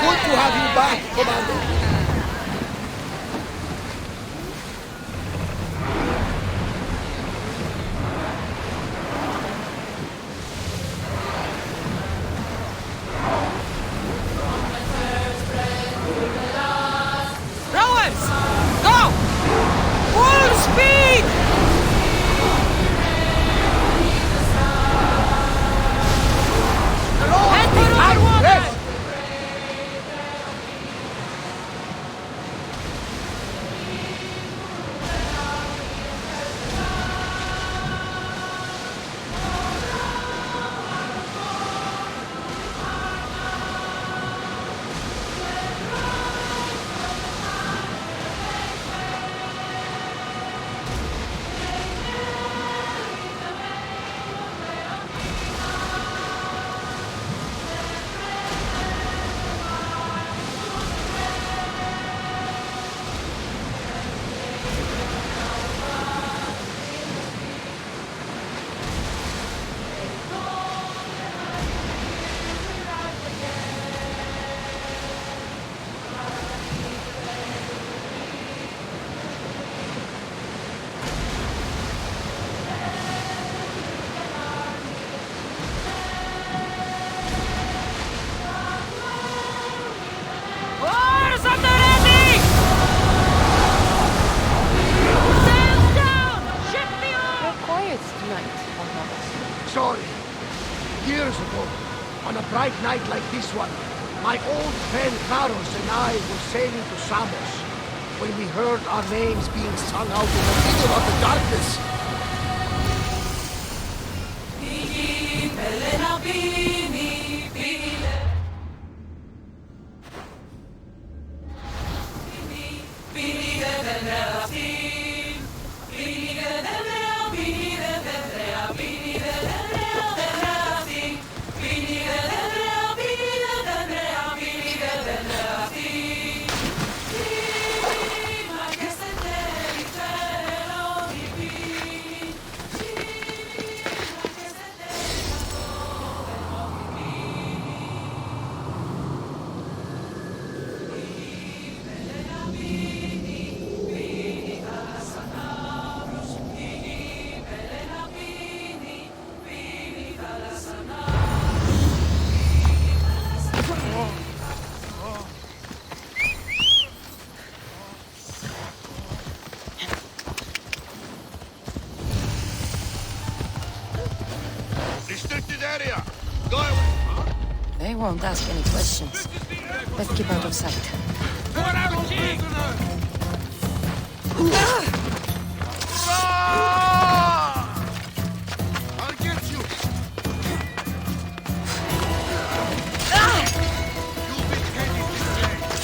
Good to have you back, Commander. Rowers! Go! Full speed! Enter our water! night like this one, my old friend Karos and I were sailing to Samos when we heard our names being sung out in the middle of the darkness. Restricted area. Go away. They won't ask any questions. Let's keep out of sight. I'll get you. You'll be heading this way.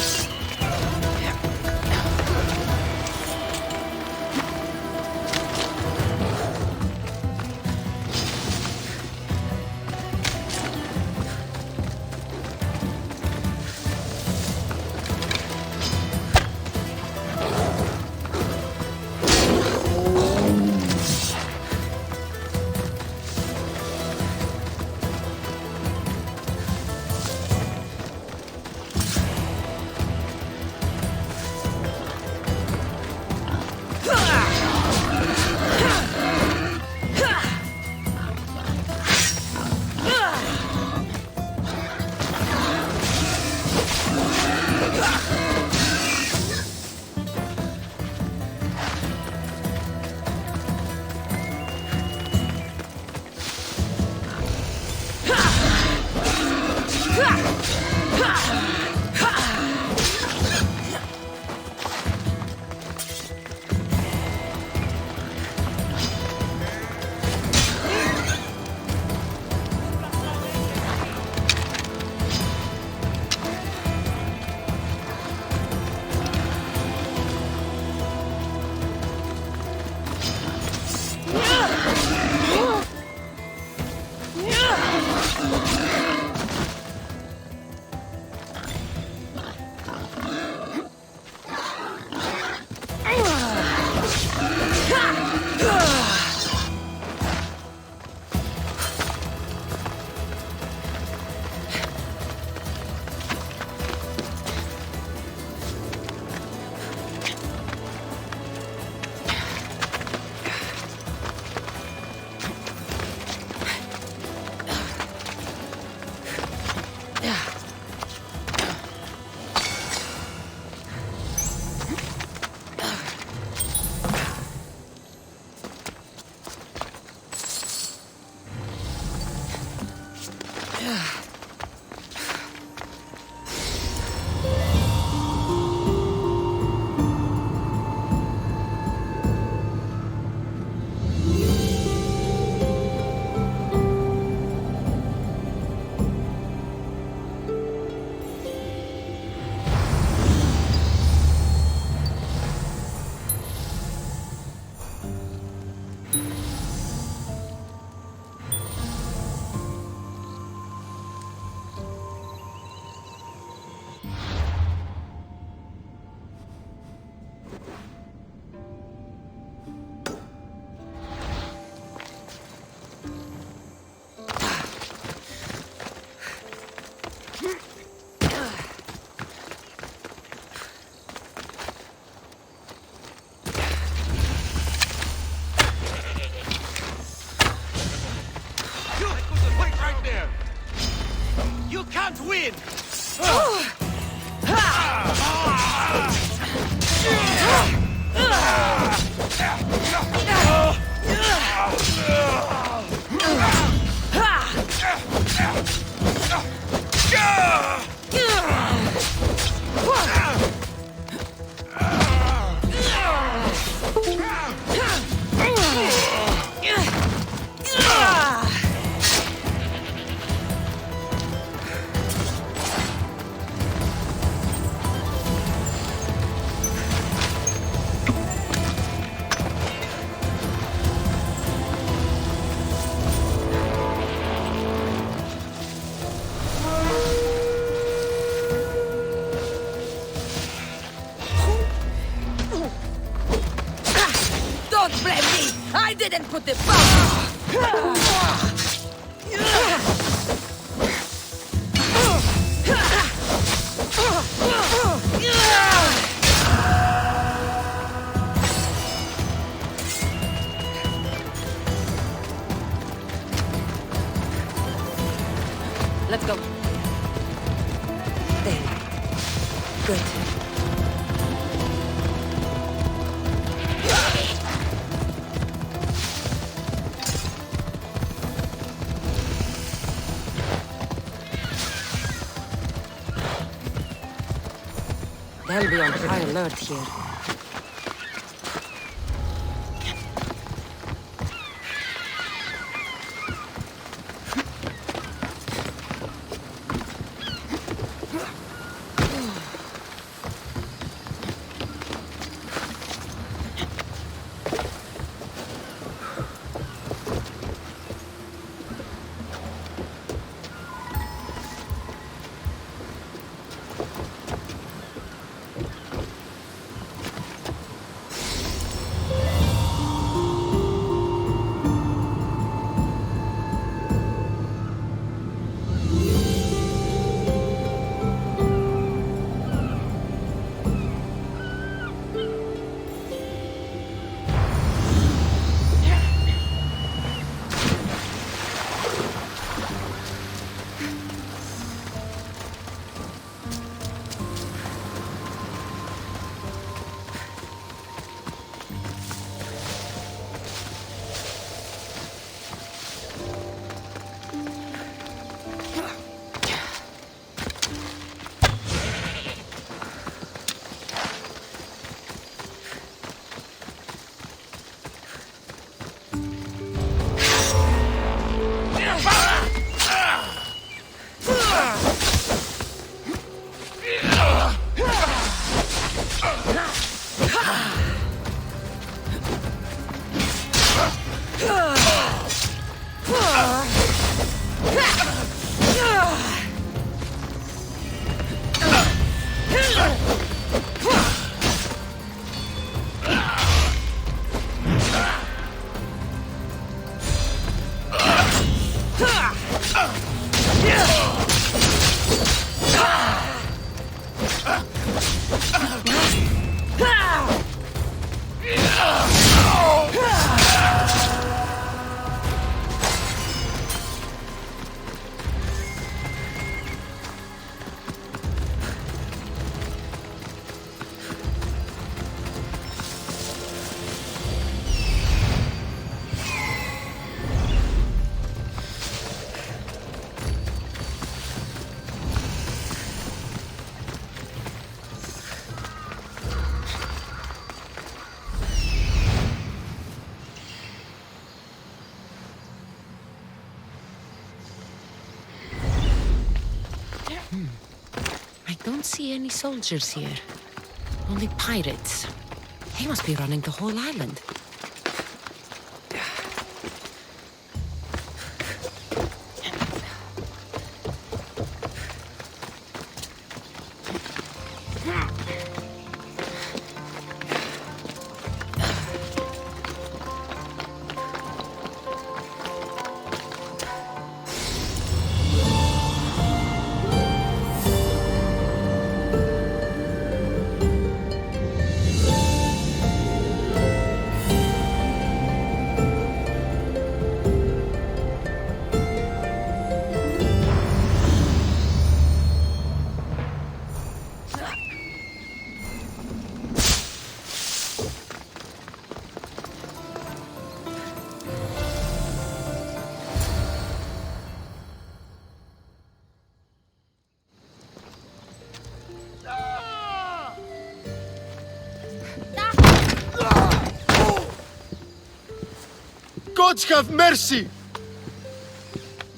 can't win! Don't blame me! I didn't put the bomb! Let's go. There. Good. They'll be on high alert here. I don't see any soldiers here. Only pirates. They must be running the whole island. gods have mercy!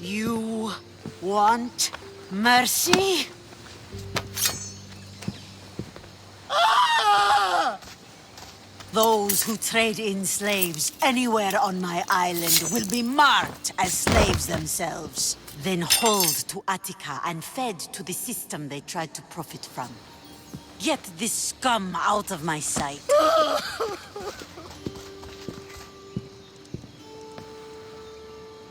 You want mercy? Ah! Those who trade in slaves anywhere on my island will be marked as slaves themselves, then hauled to Attica and fed to the system they tried to profit from. Get this scum out of my sight.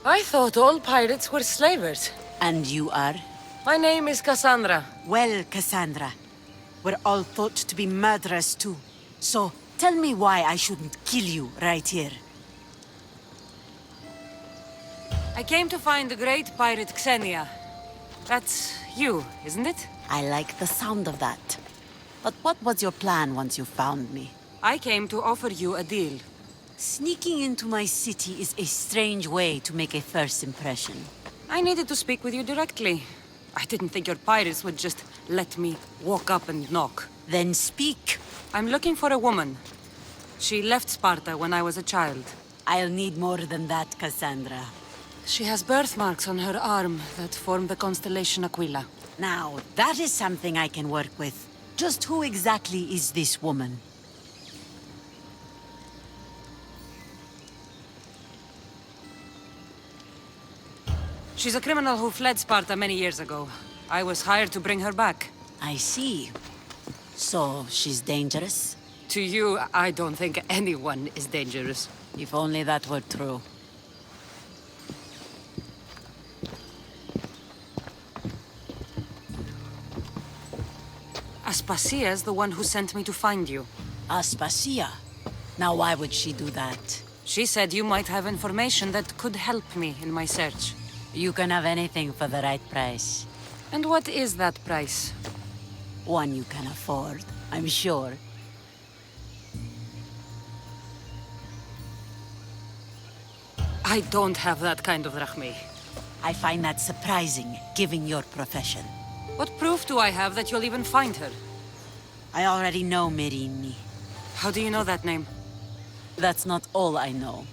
I thought all pirates were slavers. And you are? My name is Cassandra. Well, Cassandra, we're all thought to be murderers too. So, tell me why I shouldn't kill you right here. I came to find the great pirate Xenia. That's you, isn't it? I like the sound of that. But what was your plan once you found me? I came to offer you a deal. Sneaking into my city is a strange way to make a first impression. I needed to speak with you directly. I didn't think your pirates would just let me walk up and knock. Then speak. I'm looking for a woman. She left Sparta when I was a child. I'll need more than that, Cassandra. She has birthmarks on her arm that form the constellation Aquila. Now, that is something I can work with. Just who exactly is this woman? She's a criminal who fled Sparta many years ago. I was hired to bring her back. I see. So, she's dangerous? To you, I don't think anyone is dangerous. If only that were true. Aspasia's the one who sent me to find you. Aspasia? Now why would she do that? She said you might have information that could help me in my search. You can have anything for the right price. And what is that price? One you can afford, I'm sure. I don't have that kind of drachmi. I find that surprising, given your profession. What proof do I have that you'll even find her? I already know Merini. How do you know that name? That's not all I know.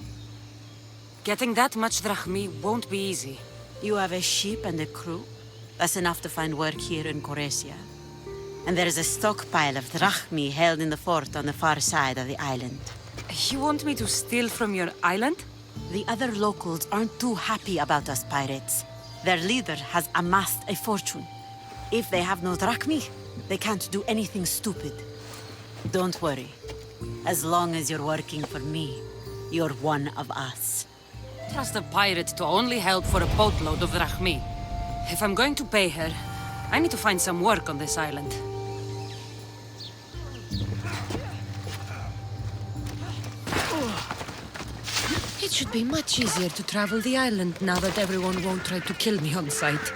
Getting that much drachmi won't be easy. You have a ship and a crew? That's enough to find work here in Coresia. And there is a stockpile of drachmi held in the fort on the far side of the island. You want me to steal from your island? The other locals aren't too happy about us pirates. Their leader has amassed a fortune. If they have no drachmi, they can't do anything stupid. Don't worry. As long as you're working for me, you're one of us. Trust a pirate to only help for a boatload of drachmi. If I'm going to pay her, I need to find some work on this island. It should be much easier to travel the island now that everyone won't try to kill me on sight.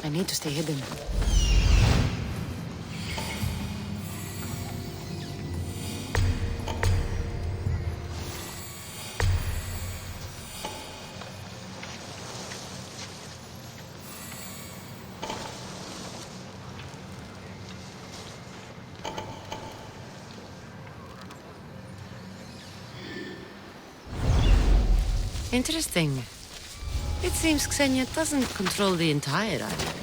I need to stay hidden. Interesting. It seems Xenia doesn't control the entire island.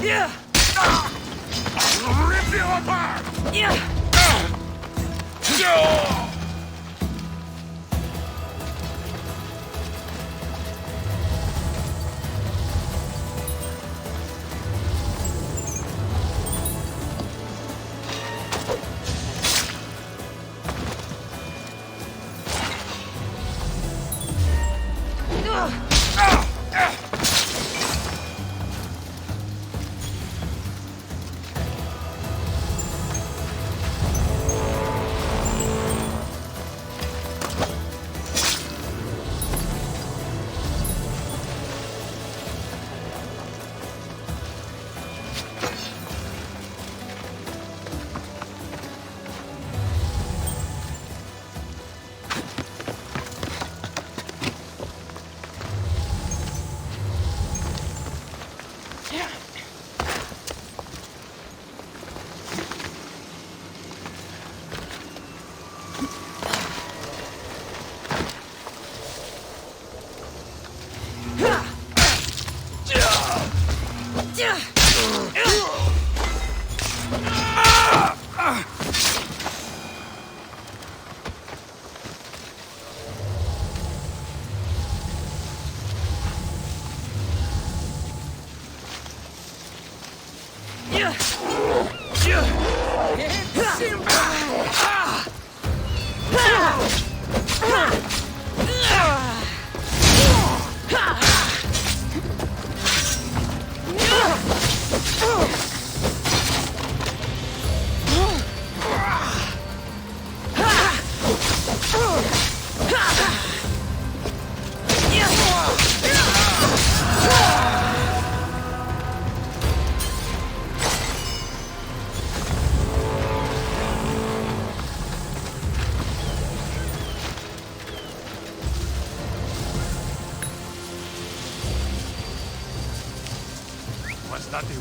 Yeah! I'll rip you apart! Yeah!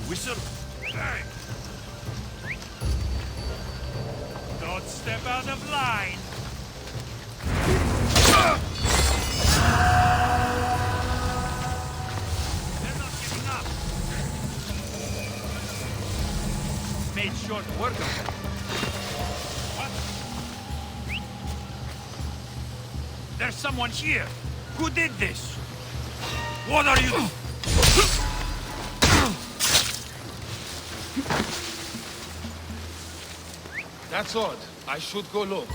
Whistle. Bang. Don't step out of line. They're not giving up. Made short work of them. What? There's someone here. Who did this? What are you? That's odd. I should go look.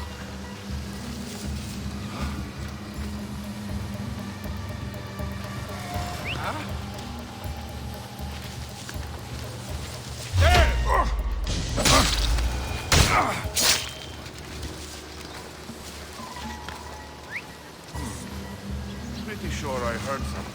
Pretty sure I heard something.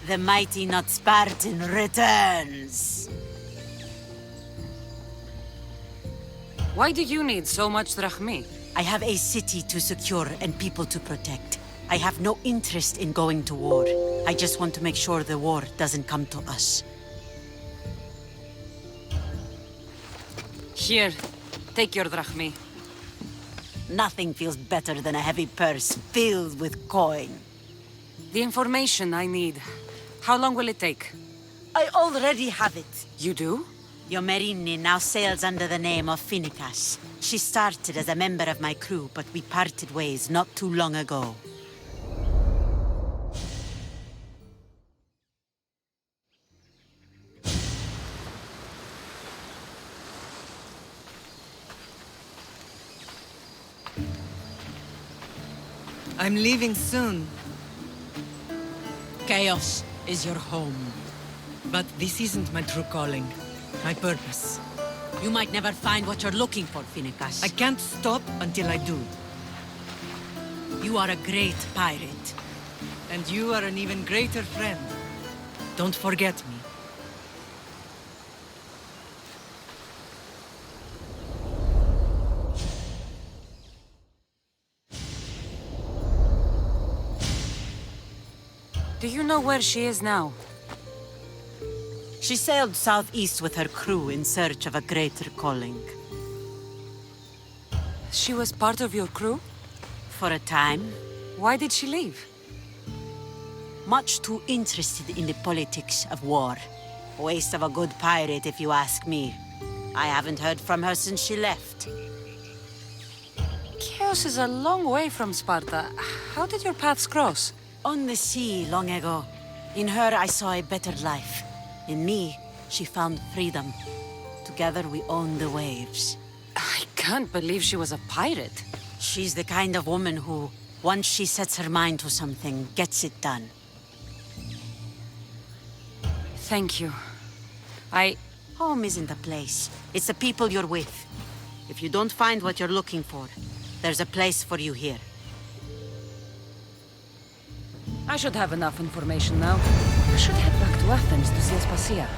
The mighty not Spartan returns! Why do you need so much drachmi? I have a city to secure and people to protect. I have no interest in going to war. I just want to make sure the war doesn't come to us. Here, take your drachmi. Nothing feels better than a heavy purse filled with coin. The information I need. How long will it take? I already have it. You do? Yomerini now sails under the name of Finicas. She started as a member of my crew, but we parted ways not too long ago. I'm leaving soon. Chaos is your home. But this isn't my true calling. My purpose. You might never find what you're looking for, Finicas. I can't stop until I do. You are a great pirate. And you are an even greater friend. Don't forget me. Do you know where she is now? She sailed southeast with her crew in search of a greater calling. She was part of your crew? For a time, Why did she leave? much too interested in the politics of war. Waste of a good pirate, if you ask me. I haven't heard from her since she left. Chaos is a long way from Sparta. How did your paths cross? On the sea long ago. In her, I saw a better life. In me, she found freedom. Together, we own the waves. I can't believe she was a pirate. She's the kind of woman who, once she sets her mind to something, gets it done. Thank you. Home isn't a place. It's the people you're with. If you don't find what you're looking for, there's a place for you here. I should have enough information now. I should head back to Athens to see Aspasia.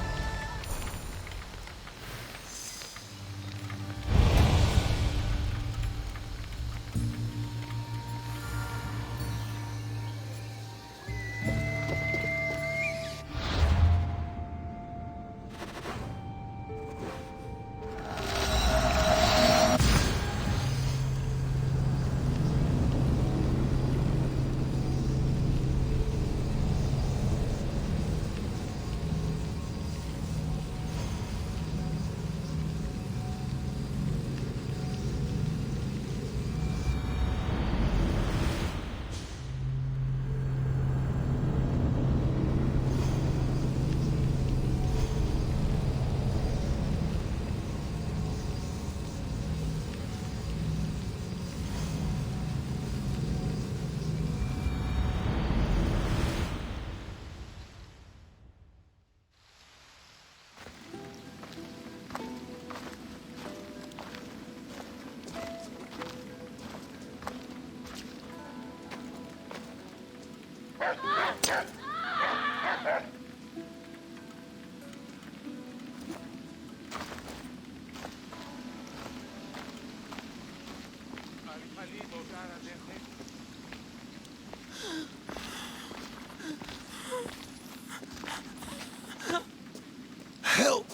Help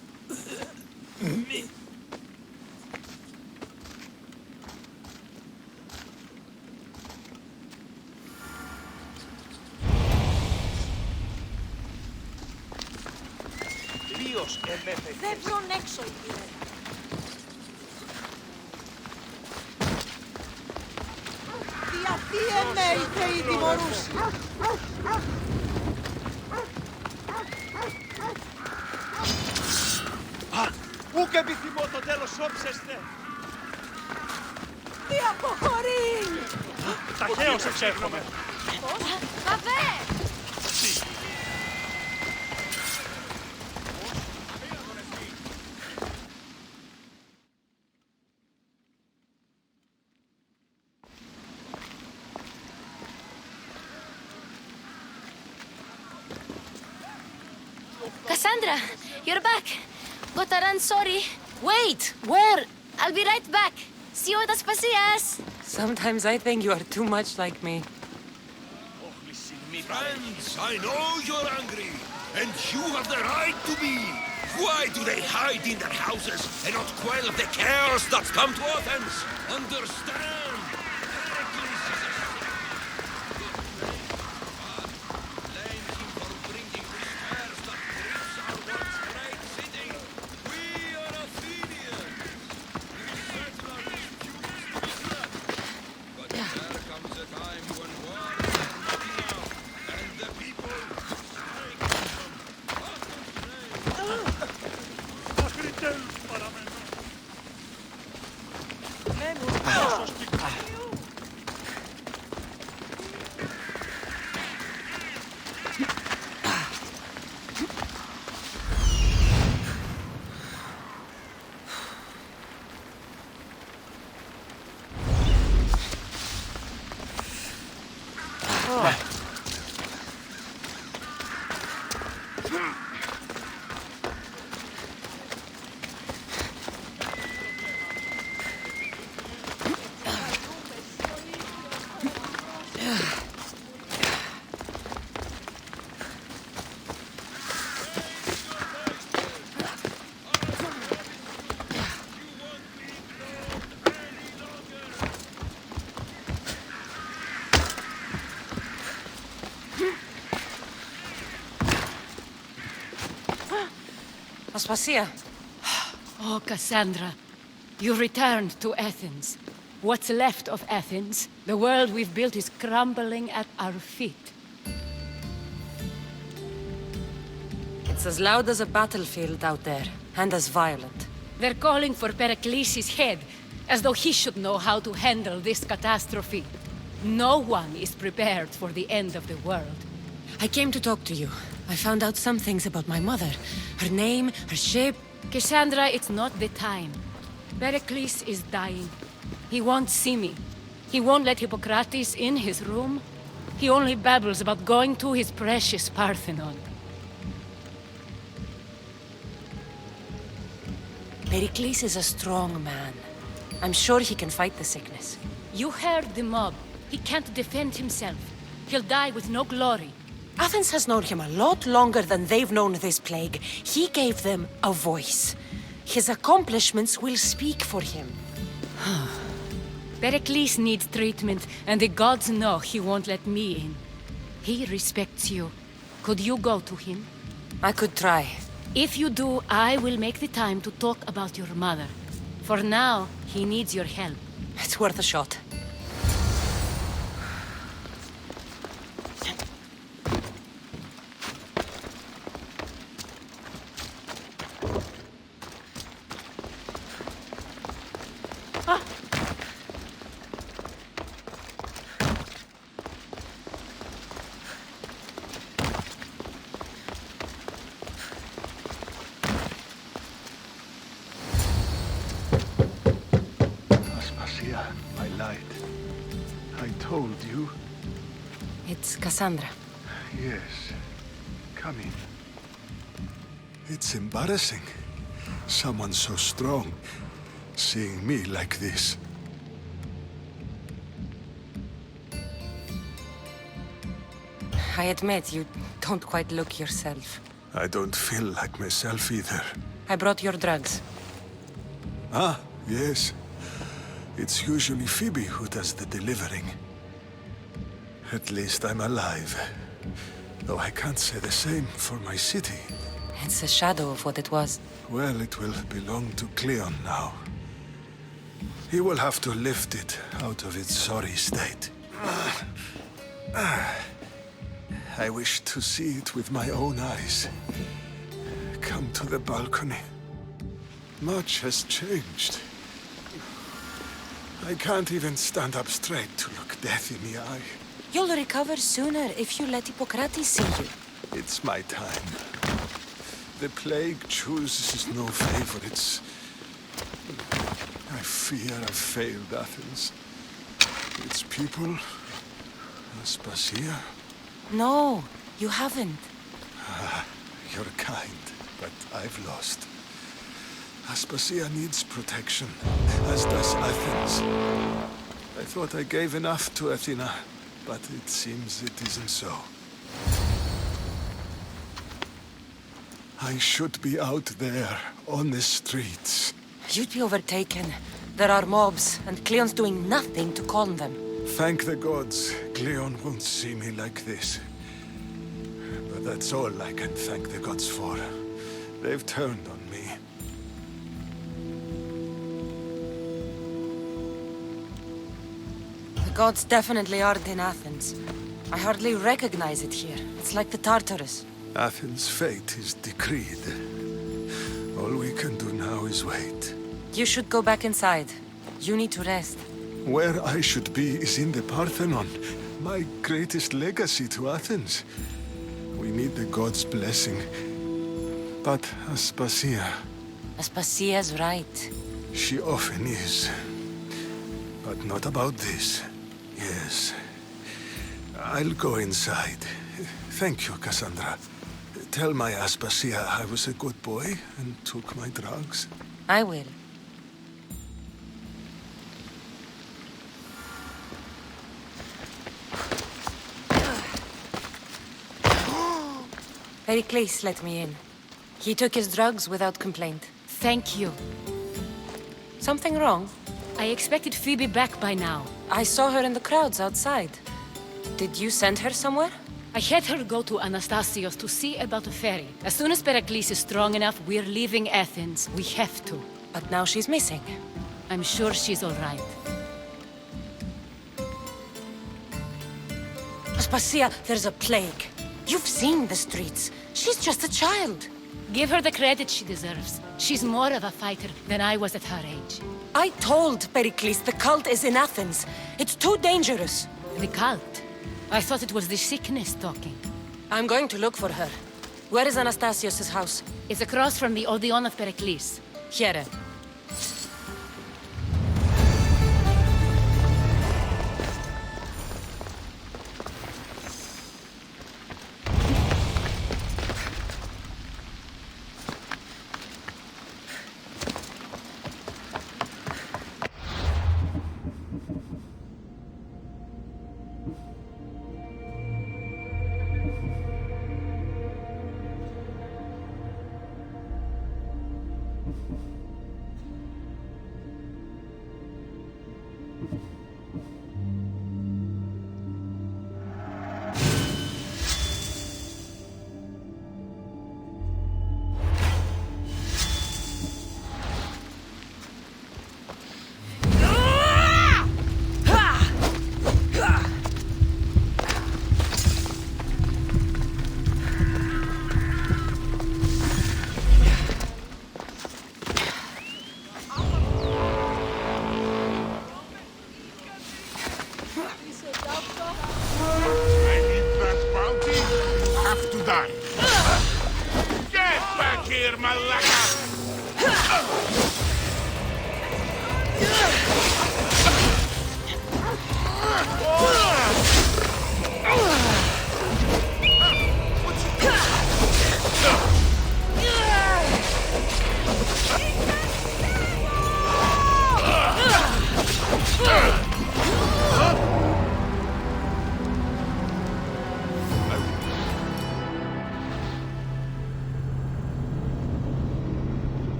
me. Δεν βρουν έξω, κύριε. Διαθύεμε οι θεοί τιμωρούσι. Πού και επιθυμώ το τέλος όψεστε! Τι αποχωρεί! Ταχαίως εξέρχομαι! Παβέ! Cassandra, you're back. Gotta run, sorry. Wait! Where? I'll be right back. See you at Aspasias. Sometimes I think you are too much like me. Friends, I know you're angry, and you have the right to be. Why do they hide in their houses and not quell the chaos that's come to Athens? Understand! Blame him for bringing the scares that grips our once great city. We are Athenians. We settle our disputes together. But there comes a time when war is knocking out, and the people strike Aspasia. Oh, Cassandra, you returned to Athens. What's left of Athens, the world we've built is crumbling at our feet. It's as loud as a battlefield out there, and as violent. They're calling for Pericles' head, as though he should know how to handle this catastrophe. No one is prepared for the end of the world. I came to talk to you. I found out some things about my mother. Her name, her shape. Cassandra, it's not the time. Pericles is dying. He won't see me. He won't let Hippocrates in his room. He only babbles about going to his precious Parthenon. Pericles is a strong man. I'm sure he can fight the sickness. You heard the mob. He can't defend himself. He'll die with no glory. Athens has known him a lot longer than they've known this plague. He gave them a voice. His accomplishments will speak for him. Pericles needs treatment, and the gods know he won't let me in. He respects you. Could you go to him? I could try. If you do, I will make the time to talk about your mother. For now, he needs your help. It's worth a shot. I lied. I told you. It's Cassandra. Yes. Come in. It's embarrassing. Someone so strong seeing me like this. I admit, you don't quite look yourself. I don't feel like myself either. I brought your drugs. Ah, yes. It's usually Phoebe who does the delivering. At least I'm alive. Though I can't say the same for my city. It's a shadow of what it was. Well, it will belong to Cleon now. He will have to lift it out of its sorry state. I wish to see it with my own eyes. Come to the balcony. Much has changed. I can't even stand up straight to look death in the eye. You'll recover sooner if you let Hippocrates see you. It's my time. The plague chooses no favorites. I fear I've failed Athens. Its people, Aspasia. No, you haven't. You're kind. but I've lost. Aspasia needs protection, as does Athens. I thought I gave enough to Athena, but it seems it isn't so. I should be out there, on the streets. You'd be overtaken. There are mobs, and Cleon's doing nothing to calm them. Thank the gods, Cleon won't see me like this. But that's all I can thank the gods for. They've turned on me. The gods definitely aren't in Athens. I hardly recognize it here. It's like the Tartarus. Athens' fate is decreed. All we can do now is wait. You should go back inside. You need to rest. Where I should be is in the Parthenon, my greatest legacy to Athens. We need the gods' blessing. But Aspasia... Aspasia's right. She often is. But not about this. Yes. I'll go inside. Thank you, Cassandra. Tell my Aspasia I was a good boy and took my drugs. I will. Pericles let me in. He took his drugs without complaint. Thank you. Something wrong? I expected Phoebe back by now. I saw her in the crowds outside. Did you send her somewhere? I had her go to Anastasios to see about a ferry. As soon as Pericles is strong enough, we're leaving Athens. We have to. But now she's missing. I'm sure she's all right. Aspasia, there's a plague. You've seen the streets. She's just a child. Give her the credit she deserves. She's more of a fighter than I was at her age. I told Pericles the cult is in Athens. It's too dangerous. The cult? I thought it was the sickness talking. I'm going to look for her. Where is Anastasios' house? It's across from the Odeon of Pericles. Here.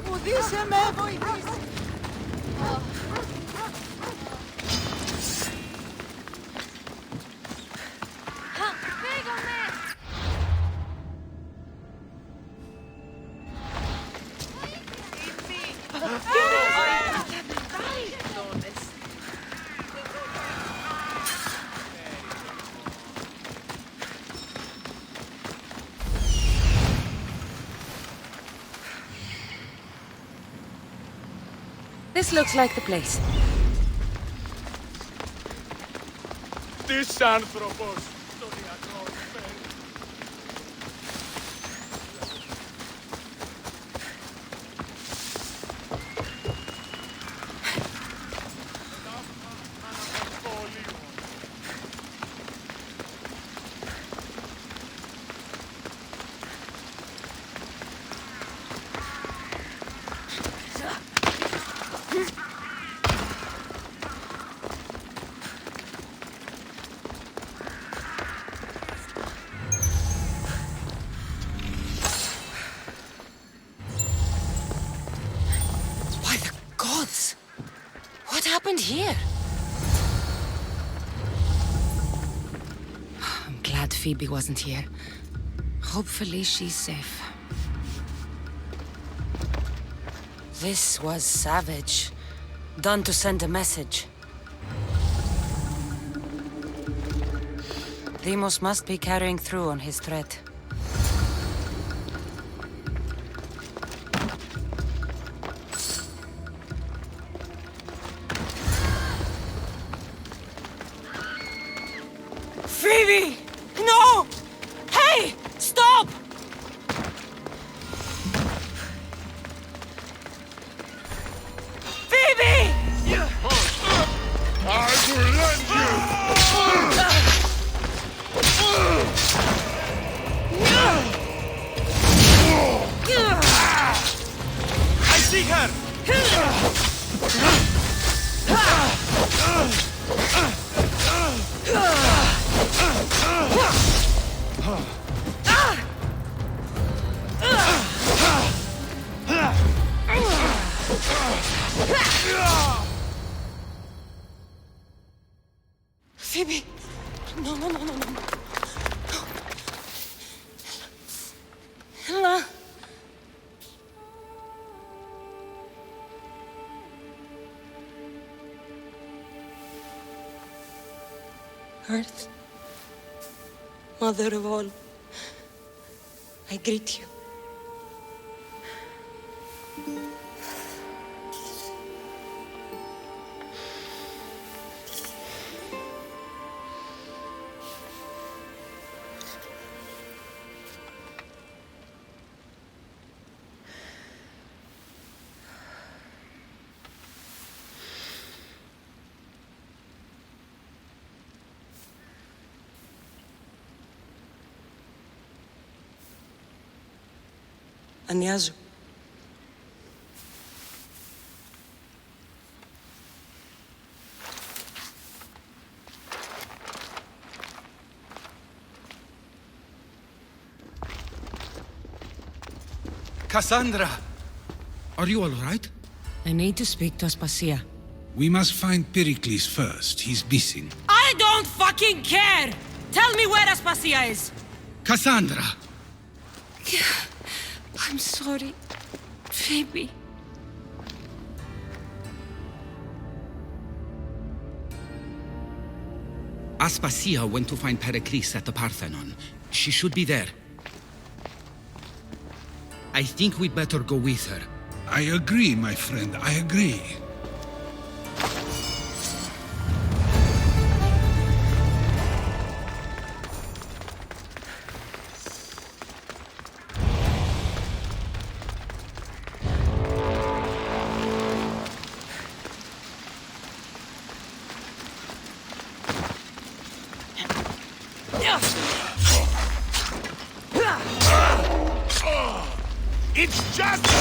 Βοηθήσε με, βοηθήσε! This looks like the place. This anthropos. By the gods! What happened here? I'm glad Phoebe wasn't here. Hopefully she's safe. This was savage. Done to send a message. Deimos must be carrying through on his threat. Phoebe! No! Hey! Stop! Phoebe! I will lend I see her! Phoebe! No, no, no, no, no. Ella! Earth, Mother of all, I greet you. Ανιάζω. Cassandra! Are you all right? I need to speak to Aspasia. We must find Pericles first. He's missing. I don't fucking care! Tell me where Aspasia is! Cassandra! I'm sorry, Phoebe. Aspasia went to find Pericles at the Parthenon. She should be there. I think we'd better go with her. I agree, my friend. I agree. It's just...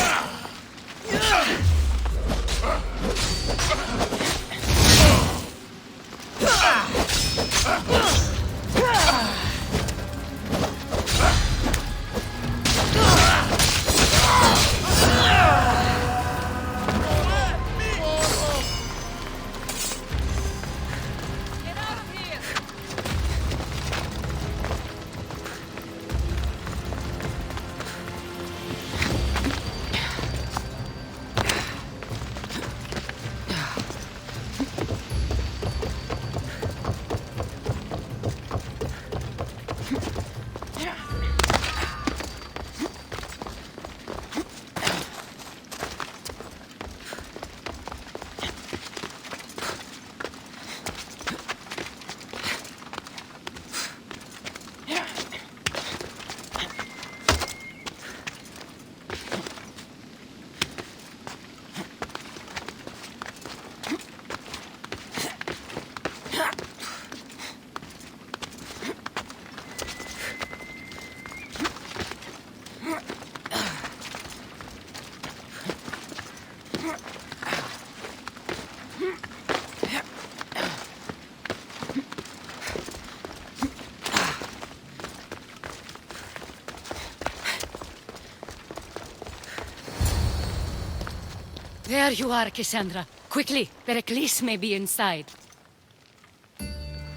There you are, Cassandra. Quickly, Pericles may be inside.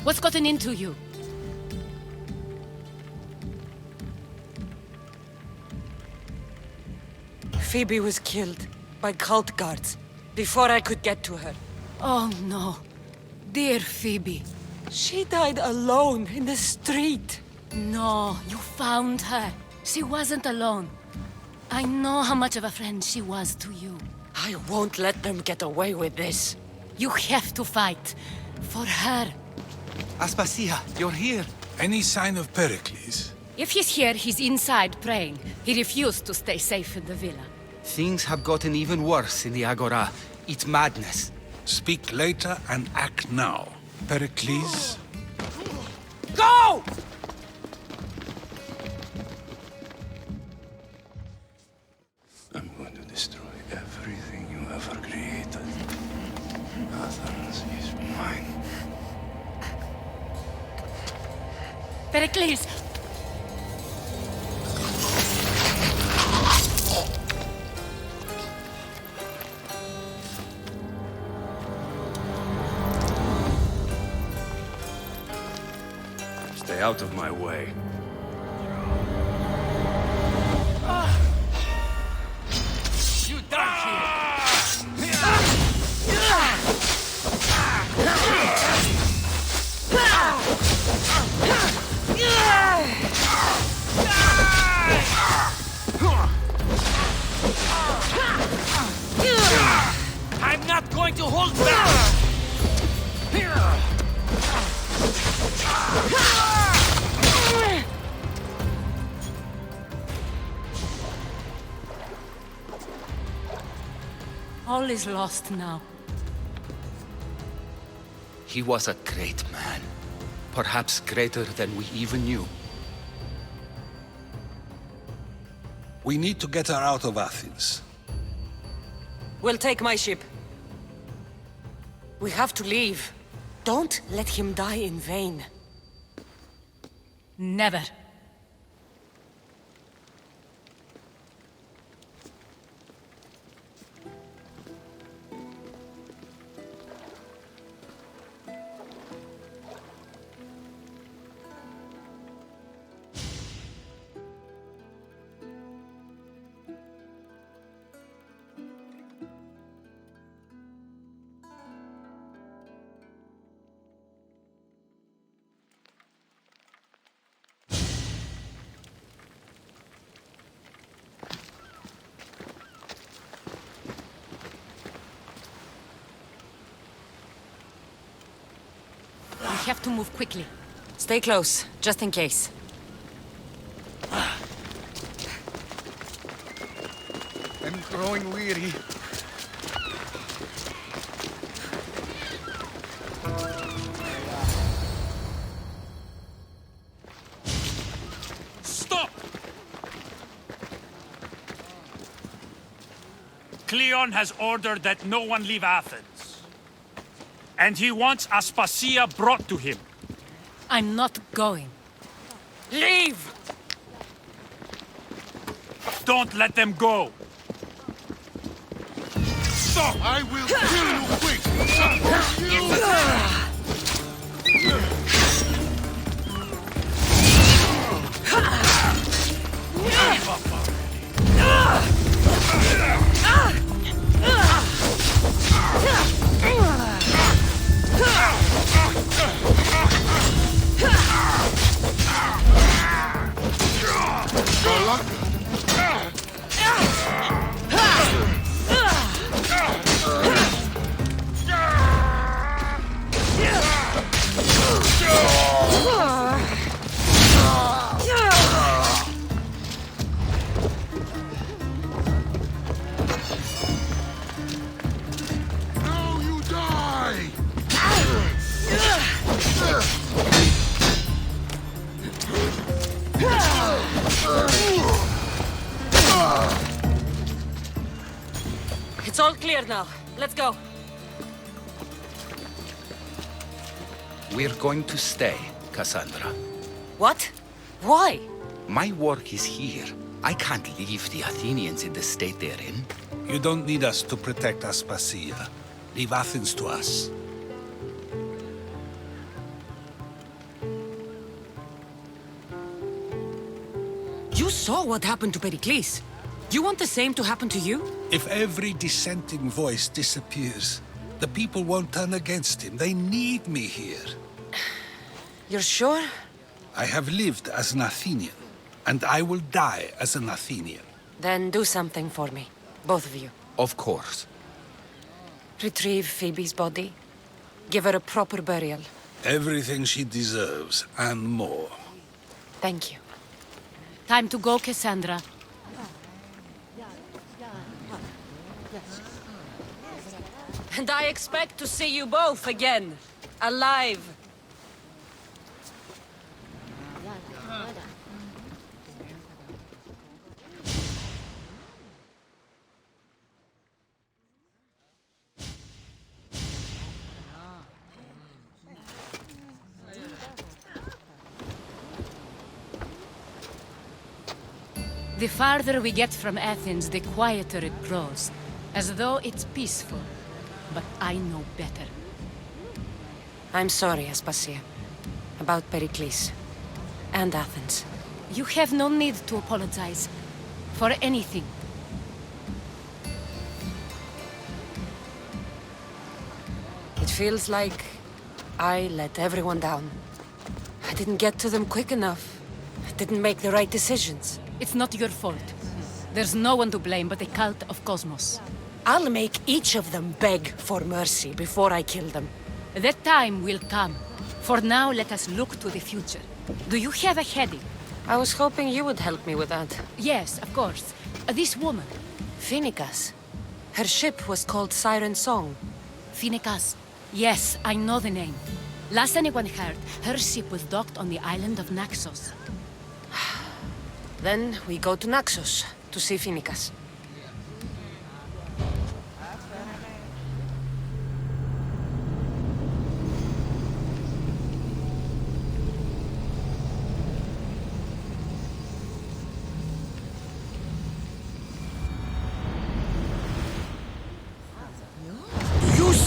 What's gotten into you? Phoebe was killed by cult guards before I could get to her. Oh no. Dear Phoebe. She died alone in the street. No, you found her. She wasn't alone. I know how much of a friend she was to you. I won't let them get away with this. You have to fight. For her. Aspasia, you're here. Any sign of Pericles? If he's here, he's inside praying. He refused to stay safe in the villa. Things have gotten even worse in the Agora. It's madness. Speak later and act now. Pericles? Go! I'm going to destroy everything you ever created. Athens is mine. Pericles! Stay out of my way. You die here! I'm not going to hold back! All is lost now. He was a great man. Perhaps greater than we even knew. We need to get her out of Athens. We'll take my ship. We have to leave. Don't let him die in vain. Never. We have to move quickly. Stay close, just in case. I'm growing weary. Stop! Cleon has ordered that no one leave Athens. And he wants Aspasia brought to him. I'm not going. Leave! Don't let them go! Stop! I will kill you quick! Give up already! Now you die! It's all clear now. Let's go. We're going to stay, Cassandra. What? Why? My work is here. I can't leave the Athenians in the state they're in. You don't need us to protect Aspasia. Leave Athens to us. You saw what happened to Pericles. You want the same to happen to you? If every dissenting voice disappears, the people won't turn against him. They need me here. You're sure? I have lived as an Athenian, and I will die as an Athenian. Then do something for me. Both of you. Of course. Retrieve Phoebe's body. Give her a proper burial. Everything she deserves, and more. Thank you. Time to go, Cassandra. And I expect to see you both again. Alive. The farther we get from Athens, the quieter it grows. As though it's peaceful. But I know better. I'm sorry, Aspasia. About Pericles. And Athens. You have no need to apologize. For anything. It feels like I let everyone down. I didn't get to them quick enough. I didn't make the right decisions. It's not your fault. There's no one to blame but the cult of Cosmos. I'll make each of them beg for mercy before I kill them. That time will come. For now, let us look to the future. Do you have a heading? I was hoping you would help me with that. Yes, of course. This woman. Phoenicas. Her ship was called Siren Song. Phoenicas. Yes, I know the name. Last anyone heard, her ship was docked on the island of Naxos. Then we go to Naxos to see Phoenicas.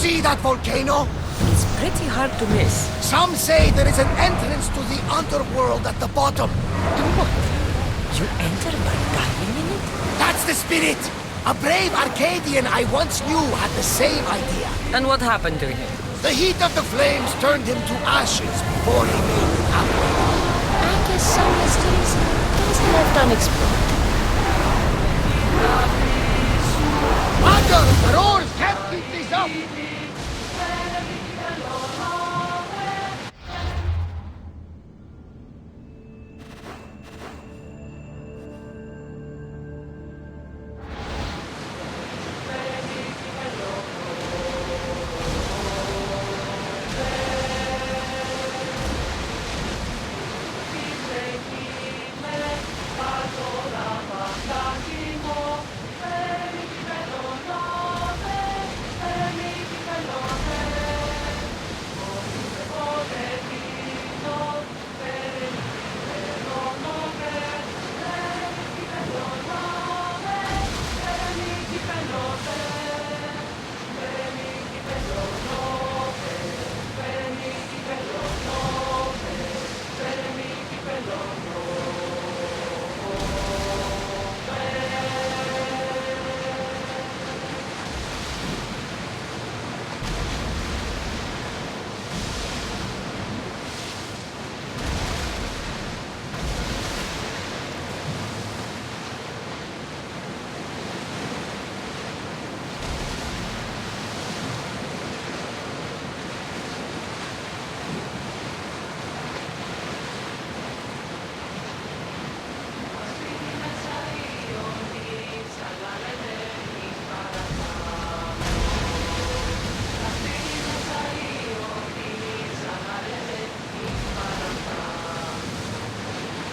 See that volcano? It's pretty hard to miss. Some say there is an entrance to the underworld at the bottom. And what? You enter by diving in it? That's the spirit! A brave Arcadian I once knew had the same idea. And what happened to him? The heat of the flames turned him to ashes before he made it out. I guess some mysteries best left unexplored. Under the roars can't keep this up!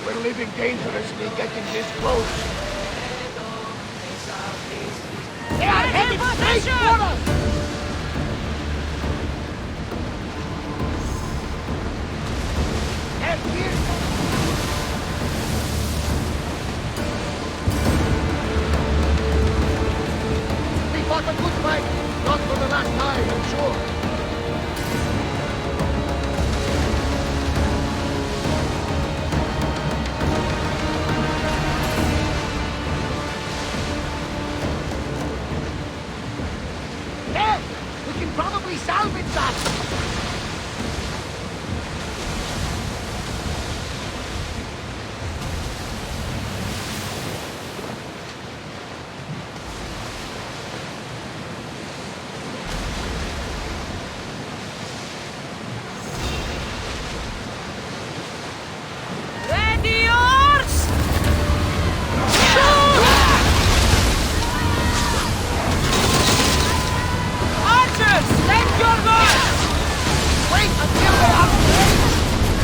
We're living dangerously getting this close. They are headed straight for us! They're here!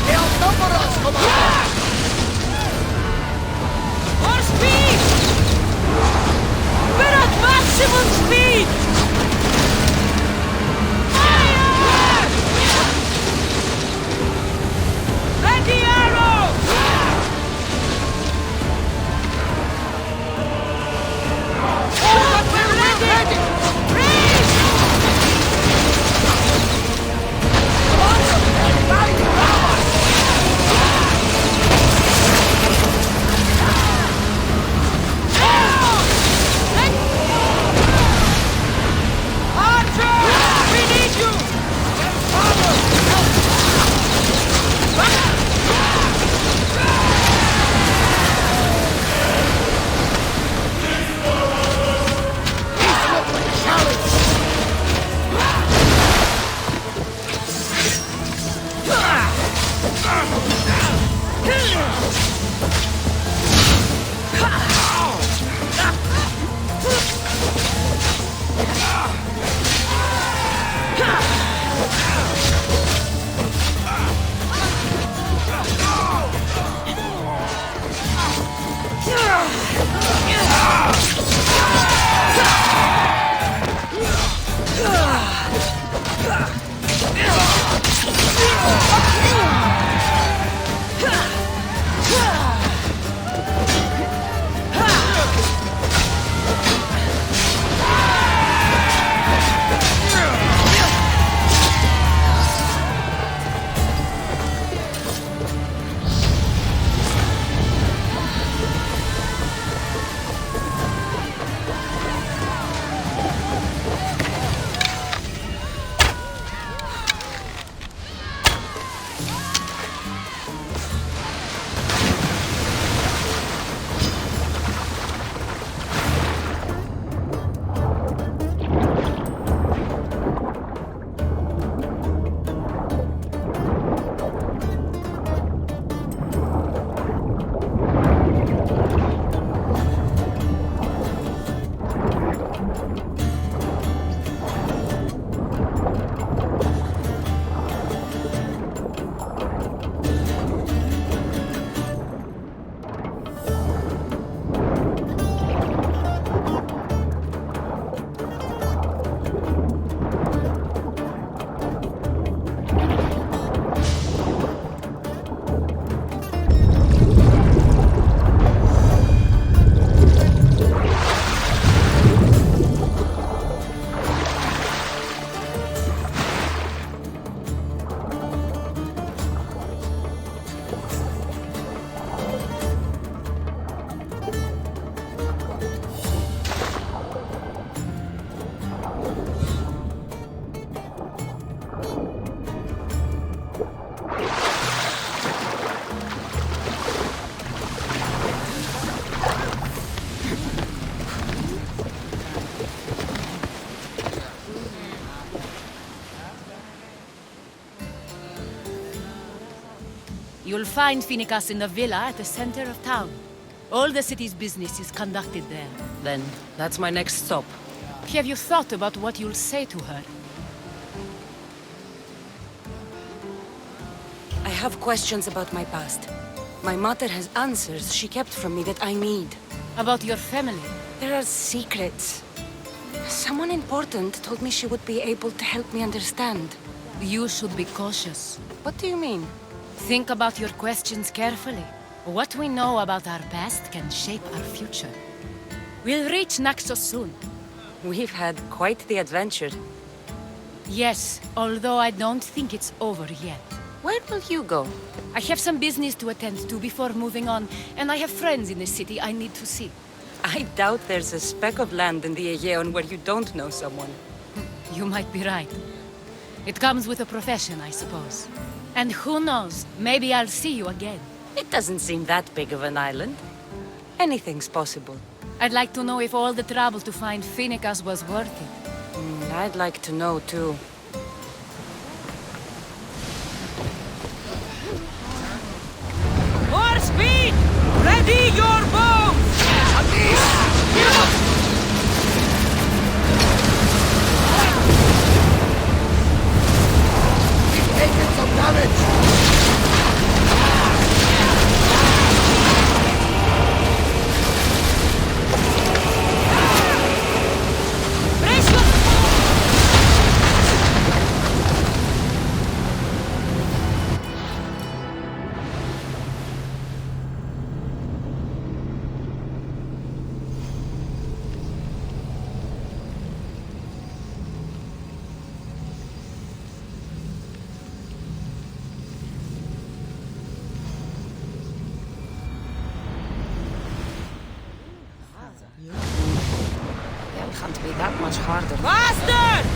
They outnumber us, Commander! More speed! We're at maximum speed! Fire! Ready arrow! We're ready! Raise! You'll find Finicas in the villa at the center of town. All the city's business is conducted there. Then, that's my next stop. Have you thought about what you'll say to her? I have questions about my past. My mother has answers she kept from me that I need. About your family? There are secrets. Someone important told me she would be able to help me understand. You should be cautious. What do you mean? Think about your questions carefully. What we know about our past can shape our future. We'll reach Naxos soon. We've had quite the adventure. Yes, although I don't think it's over yet. Where will you go? I have some business to attend to before moving on, and I have friends in the city I need to see. I doubt there's a speck of land in the Aegean where you don't know someone. You might be right. It comes with a profession, I suppose. And who knows, maybe I'll see you again. It doesn't seem that big of an island. Anything's possible. I'd like to know if all the trouble to find Finicas was worth it. I'd like to know, too. More speed! Ready your bow! We've taken some damage! much harder. Faster!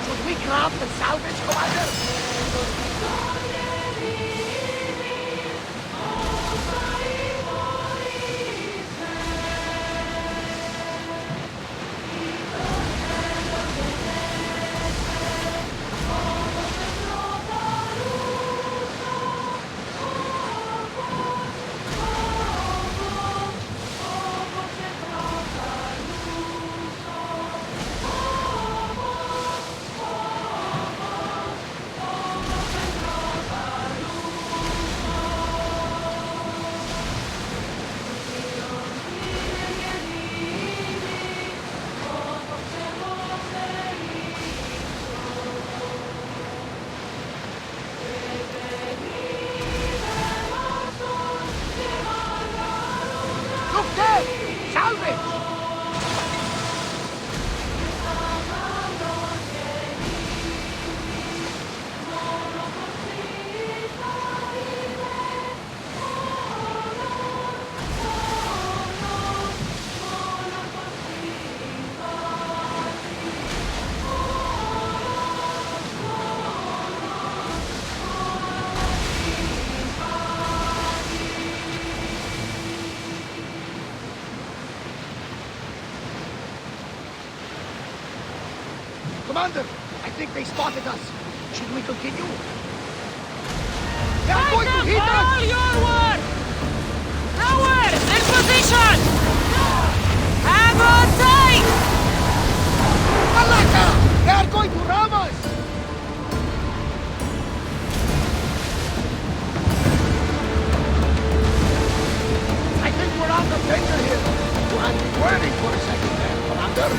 Should we grab the salvage, Commander? Look there! Salvage! Commander, I think they spotted us. Should we continue? They're going to hit us! All your work! Nowhere! In position! Hang on tight! Malaka! They are going to ram us! I think we're out of danger here. You had me worried for a second there, Commander.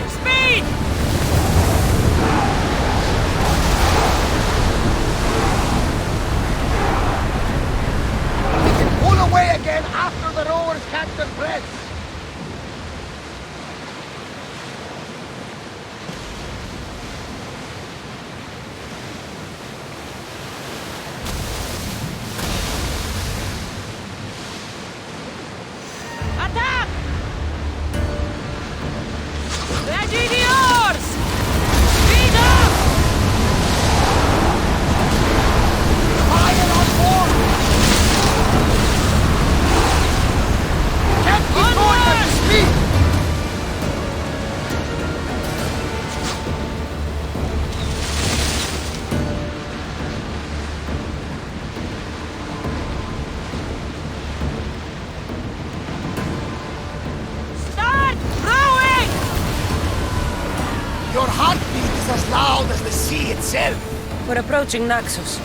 Speed! We can pull away again after the rowers catch their breath. Attack! Ready the oars! Speed up! Fire on board! Can't keep going at this speed! Start rowing! Your heartbeat is as loud as the sea itself. We're approaching Naxos.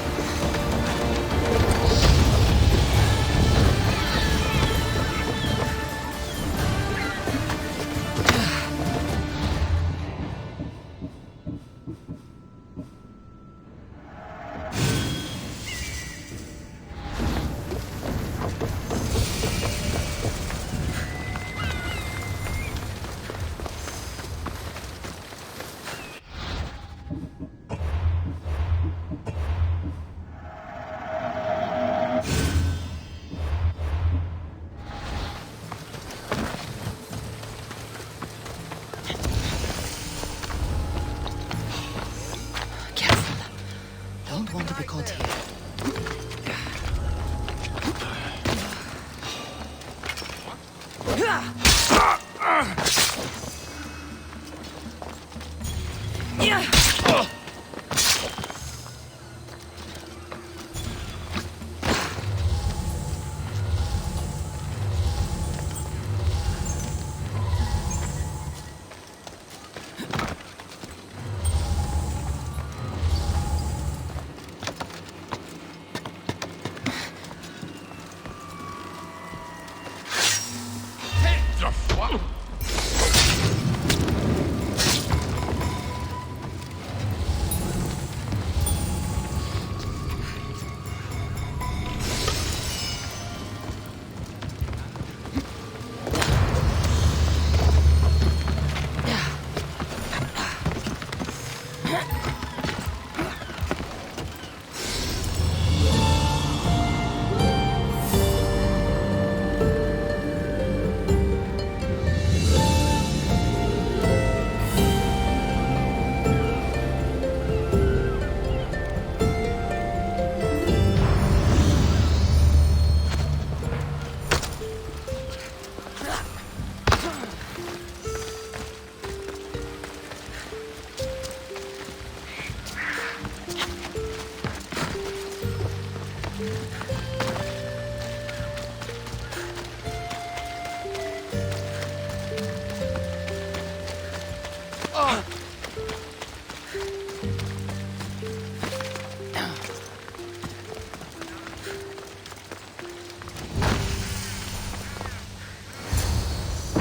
Don't want to be caught here.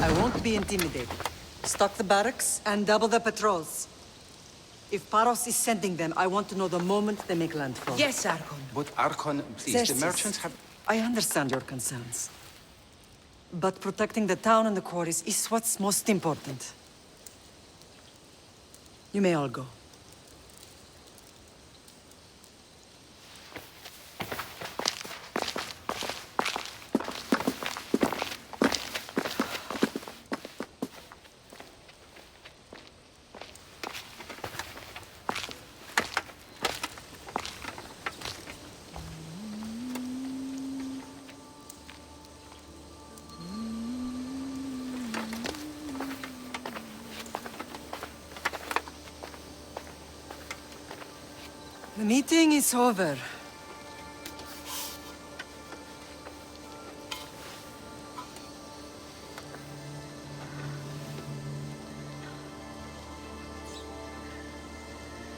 I won't be intimidated. Stock the barracks and double the patrols. If Paros is sending them, I want to know the moment they make landfall. Yes, Archon. But Archon, please, Xerxes, the merchants have... I understand your concerns. But protecting the town and the quarries is what's most important. You may all go. The meeting is over.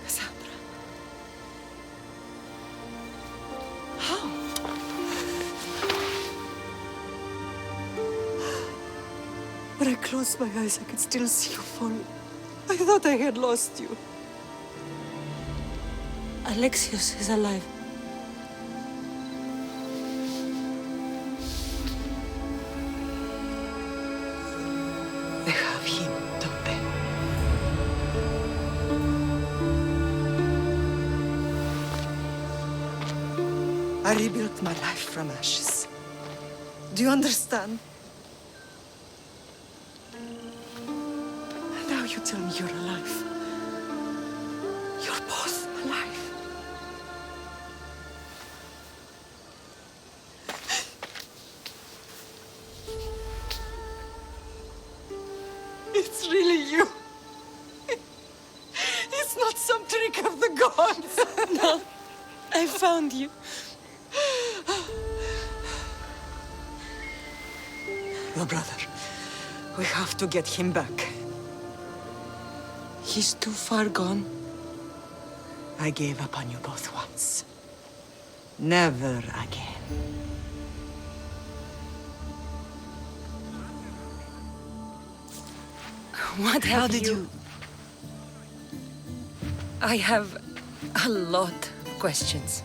Cassandra. How? When I closed my eyes, I could still see you fall. I thought I had lost you. Alexios is alive. They have him, don't they? I rebuilt my life from ashes. Do you understand? Now you tell me you're alive. You're both alive. It's really you. It's not some trick of the gods. No, I found you. Your brother. We have to get him back. He's too far gone. I gave up on you both once. Never again. What How have did you... I have a lot of questions.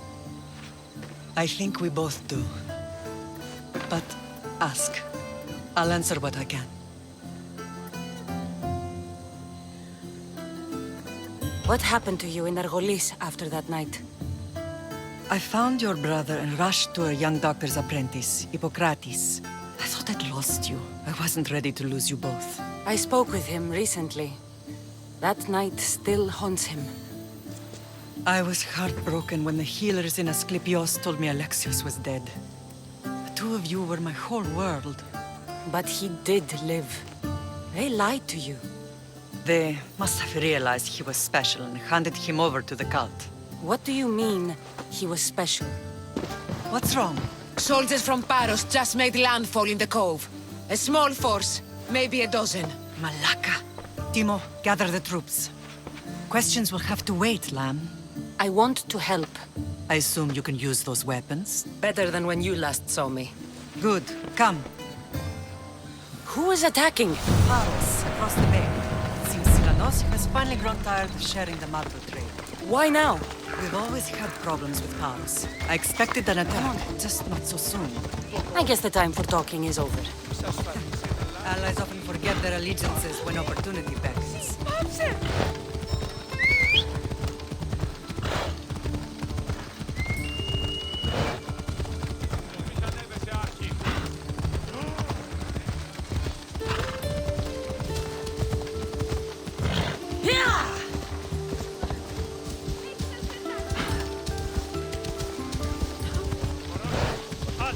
I think we both do. But ask. I'll answer what I can. What happened to you in Argolis after that night? I found your brother and rushed to a young doctor's apprentice, Hippocrates. I thought I'd lost you. I wasn't ready to lose you both. I spoke with him recently. That night still haunts him. I was heartbroken when the healers in Asclepios told me Alexios was dead. The two of you were my whole world. But he did live. They lied to you. They must have realized he was special and handed him over to the cult. What do you mean, he was special? What's wrong? Soldiers from Paros just made landfall in the cove. A small force, maybe a dozen. Malaka. Timo, gather the troops. Questions will have to wait, Lamb. I want to help. I assume you can use those weapons? Better than when you last saw me. Good. Come. Who is attacking? Paros, across the bay. Seems Silanos has finally grown tired of sharing the marble trade. Why now? We've always had problems with Paros. I expected an attack, just not so soon. I guess the time for talking is over. Allies often forget their allegiances when opportunity beckons.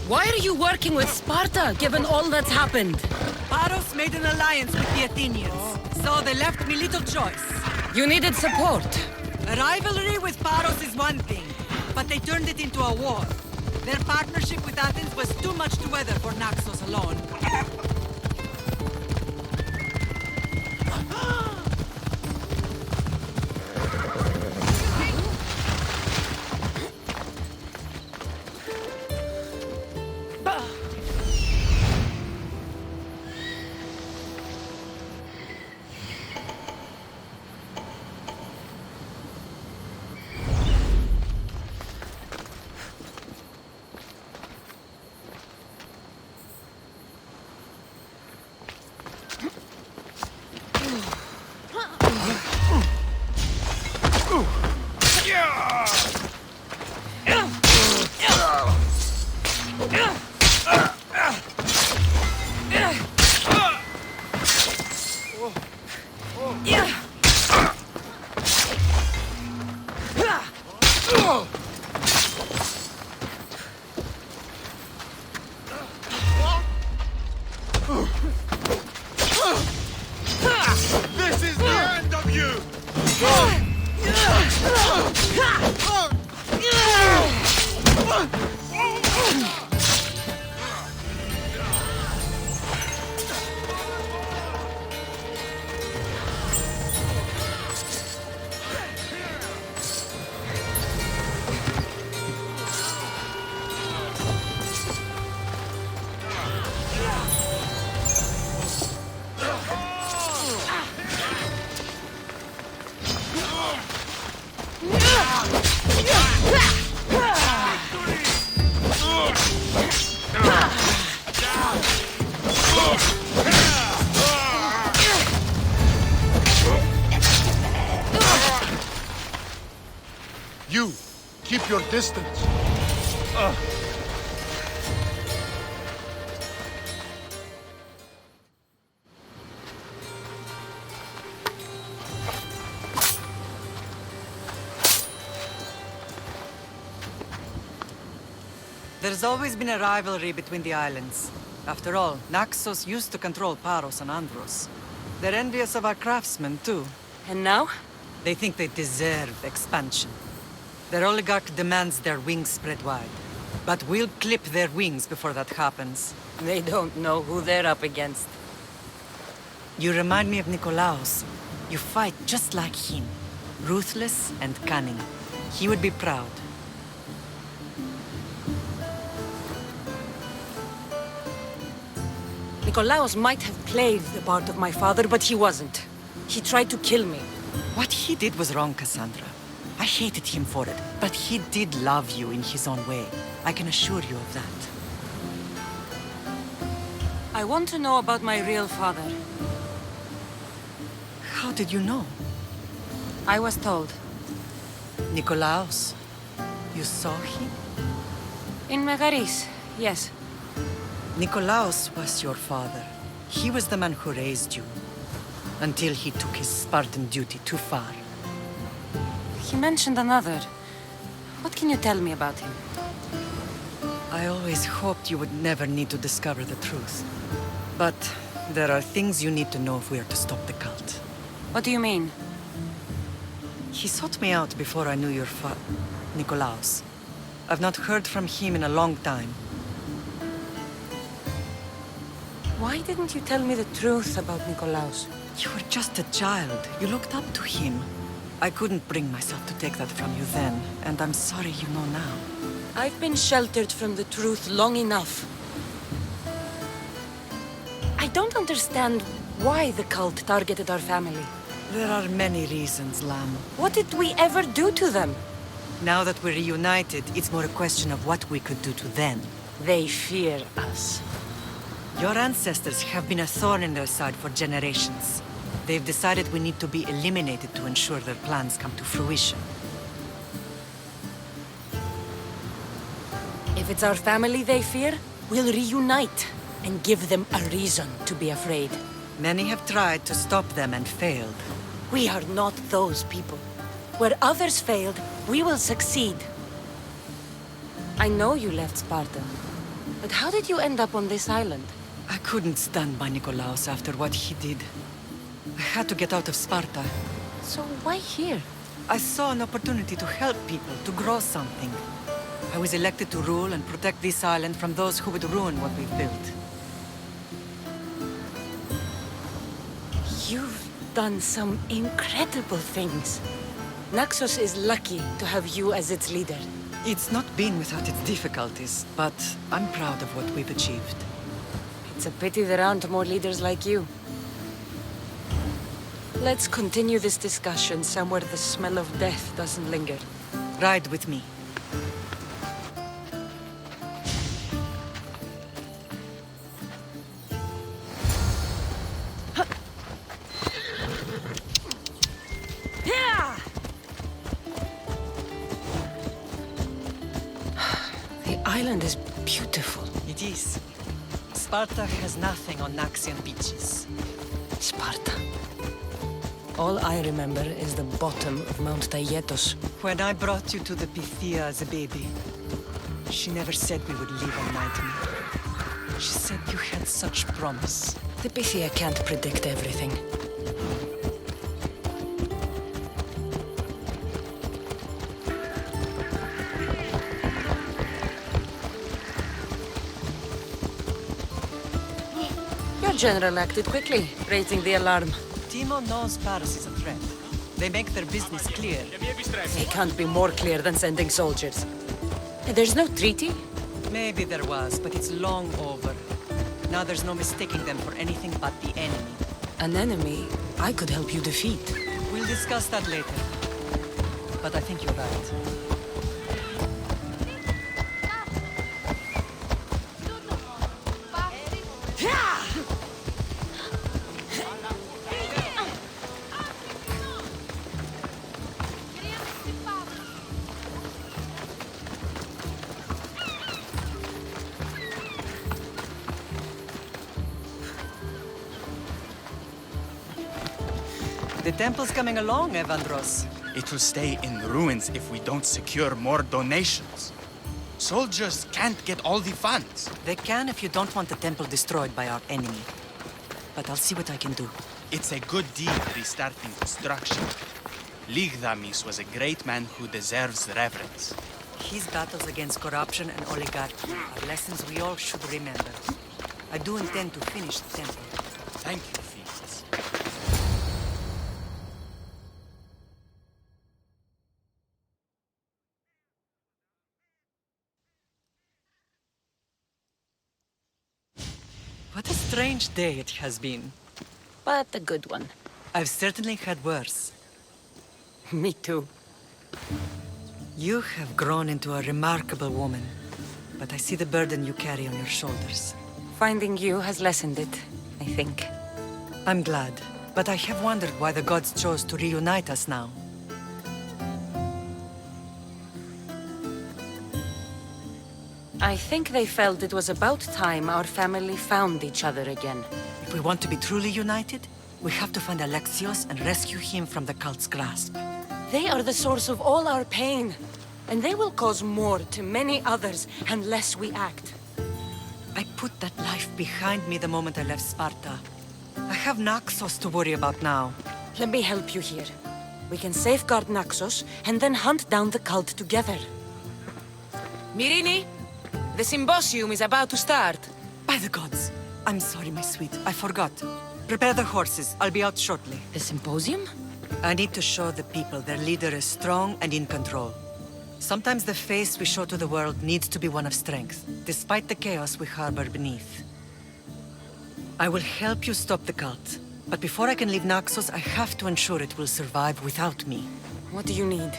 Why are you working with Sparta, given all that's happened? Paros made an alliance with the Athenians, so they left me little choice. You needed support. A rivalry with Paros is one thing, but they turned it into a war. Their partnership with Athens was too much to weather for Naxos alone. This is the end of you! You, keep your distance. There's always been a rivalry between the islands. After all, Naxos used to control Paros and Andros. They're envious of our craftsmen, too. And now? They think they deserve expansion. Their oligarch demands their wings spread wide. But we'll clip their wings before that happens. They don't know who they're up against. You remind me of Nikolaos. You fight just like him. Ruthless and cunning. He would be proud. Nikolaos might have played the part of my father, but he wasn't. He tried to kill me. What he did was wrong, Cassandra. I hated him for it, but he did love you in his own way. I can assure you of that. I want to know about my real father. How did you know? I was told. Nikolaos. You saw him? In Megaris, yes. Nikolaos was your father. He was the man who raised you. Until he took his Spartan duty too far. He mentioned another. What can you tell me about him? I always hoped you would never need to discover the truth. But there are things you need to know if we are to stop the cult. What do you mean? He sought me out before I knew your Nikolaos. I've not heard from him in a long time. Why didn't you tell me the truth about Nikolaos? You were just a child. You looked up to him. I couldn't bring myself to take that from you then, and I'm sorry you know now. I've been sheltered from the truth long enough. I don't understand why the cult targeted our family. There are many reasons, Lamb. What did we ever do to them? Now that we're reunited, it's more a question of what we could do to them. They fear us. Your ancestors have been a thorn in their side for generations. They've decided we need to be eliminated to ensure their plans come to fruition. If it's our family they fear, we'll reunite and give them a reason to be afraid. Many have tried to stop them and failed. We are not those people. Where others failed, we will succeed. I know you left Sparta, but how did you end up on this island? I couldn't stand by Nikolaos after what he did. I had to get out of Sparta. So why here? I saw an opportunity to help people, to grow something. I was elected to rule and protect this island from those who would ruin what we've built. You've done some incredible things. Naxos is lucky to have you as its leader. It's not been without its difficulties, but I'm proud of what we've achieved. It's a pity there aren't more leaders like you. Let's continue this discussion somewhere the smell of death doesn't linger. Ride with me. The island is beautiful. It is. Sparta has nothing on Naxian beaches. Sparta. All I remember is the bottom of Mount Taygetos. When I brought you to the Pythia as a baby, she never said we would live a nightmare. She said you had such promise. The Pythia can't predict everything. Your general acted quickly, raising the alarm. Timo knows Paris is a threat. They make their business clear. They can't be more clear than sending soldiers. There's no treaty? Maybe there was, but it's long over. Now there's no mistaking them for anything but the enemy. An enemy I could help you defeat. We'll discuss that later. But I think you're right. The temple's coming along, Evandros. It will stay in ruins if we don't secure more donations. Soldiers can't get all the funds. They can if you don't want the temple destroyed by our enemy. But I'll see what I can do. It's a good deed restarting construction. Ligdamis was a great man who deserves reverence. His battles against corruption and oligarchy are lessons we all should remember. I do intend to finish the temple. Thank you, Felix. What a strange day it has been. But a good one. I've certainly had worse. Me too. You have grown into a remarkable woman, but I see the burden you carry on your shoulders. Finding you has lessened it, I think. I'm glad, but I have wondered why the gods chose to reunite us now. I think they felt it was about time our family found each other again. If we want to be truly united, we have to find Alexios and rescue him from the cult's grasp. They are the source of all our pain, and they will cause more to many others unless we act. I put that life behind me the moment I left Sparta. I have Naxos to worry about now. Let me help you here. We can safeguard Naxos and then hunt down the cult together. Myrini, the symposium is about to start. By the gods! I'm sorry, my sweet. I forgot. Prepare the horses. I'll be out shortly. The symposium? I need to show the people their leader is strong and in control. Sometimes the face we show to the world needs to be one of strength, despite the chaos we harbor beneath. I will help you stop the cult. But before I can leave Naxos, I have to ensure it will survive without me. What do you need?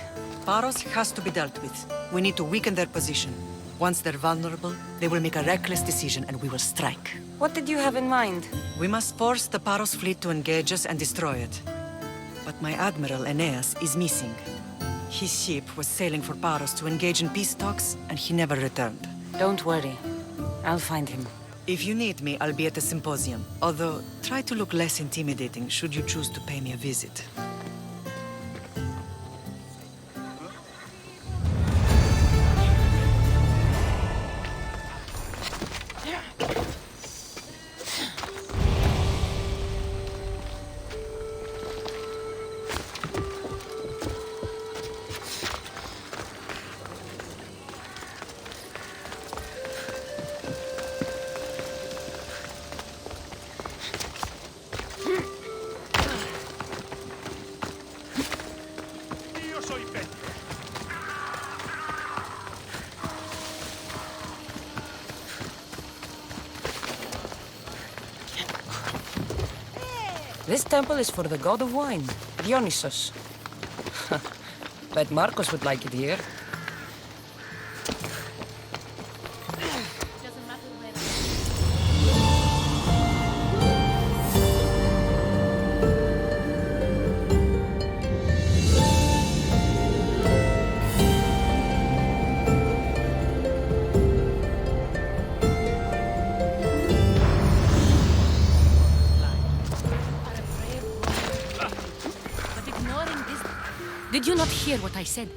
Paros has to be dealt with. We need to weaken their position. Once they're vulnerable, they will make a reckless decision and we will strike. What did you have in mind? We must force the Paros fleet to engage us and destroy it. But my admiral, Aeneas, is missing. His ship was sailing for Paros to engage in peace talks, and he never returned. Don't worry. I'll find him. If you need me, I'll be at the symposium. Although, try to look less intimidating should you choose to pay me a visit. Io soy Petro. This temple is for the god of wine, Dionysos. Bet Marcos would like it here. Did you not hear what I said?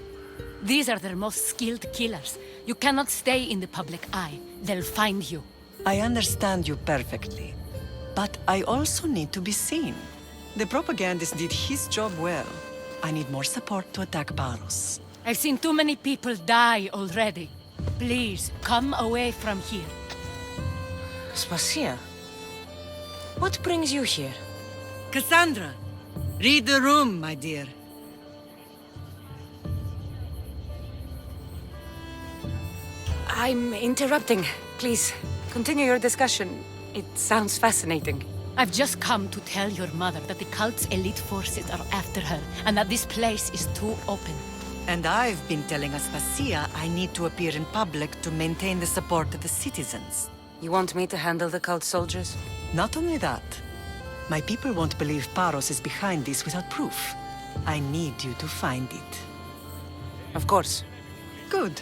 These are their most skilled killers. You cannot stay in the public eye. They'll find you. I understand you perfectly. But I also need to be seen. The propagandist did his job well. I need more support to attack Paros. I've seen too many people die already. Please, come away from here. Spasia, what brings you here? Cassandra, read the room, my dear. I'm interrupting. Please, continue your discussion. It sounds fascinating. I've just come to tell your mother that the cult's elite forces are after her, and that this place is too open. And I've been telling Aspasia I need to appear in public to maintain the support of the citizens. You want me to handle the cult soldiers? Not only that, my people won't believe Paros is behind this without proof. I need you to find it. Of course. Good.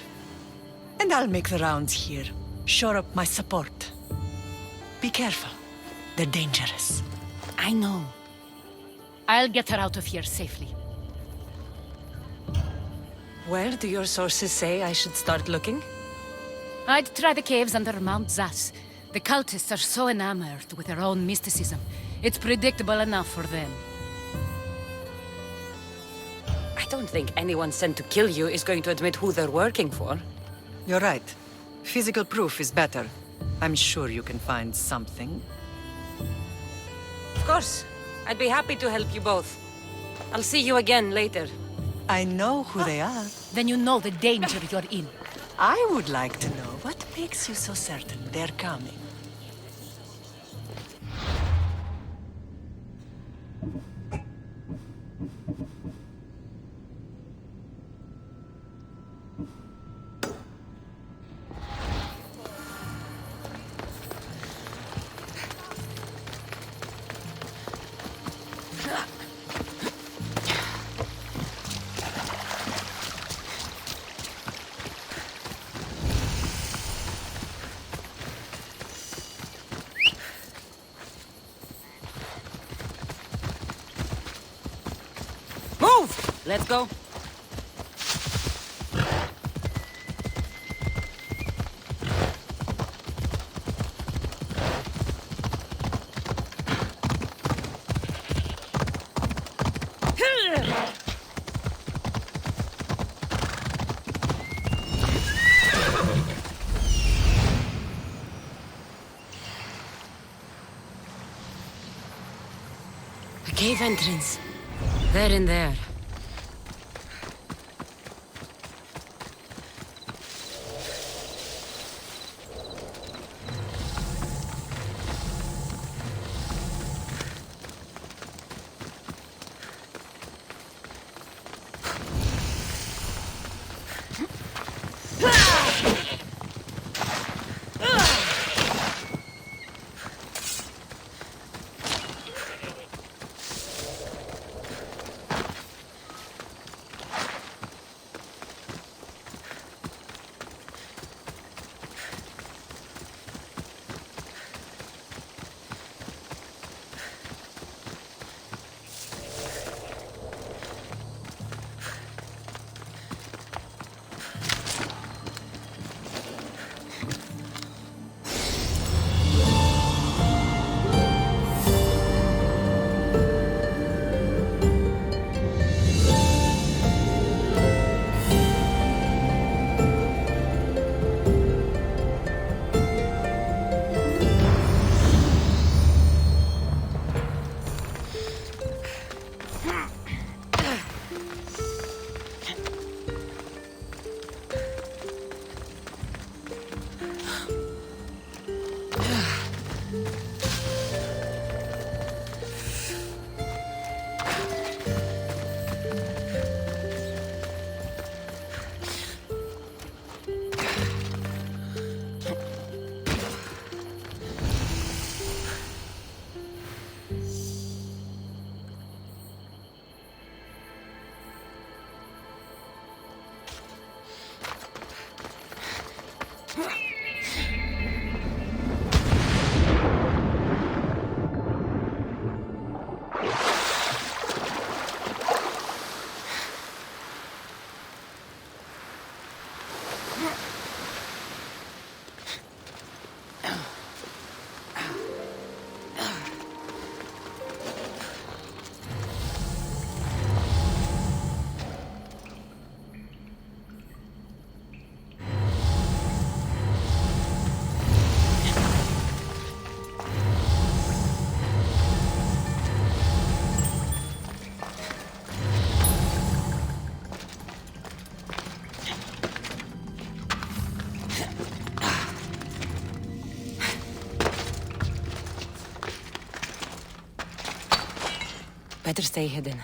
And I'll make the rounds here. Shore up my support. Be careful. They're dangerous. I know. I'll get her out of here safely. Where do your sources say I should start looking? I'd try the caves under Mount Zas. The cultists are so enamored with their own mysticism. It's predictable enough for them. I don't think anyone sent to kill you is going to admit who they're working for. You're right. Physical proof is better. I'm sure you can find something. Of course. I'd be happy to help you both. I'll see you again later. I know who they are. Then you know the danger you're in. I would like to know what makes you so certain they're coming. Let's go. A cave entrance. They're in there. Better stay hidden.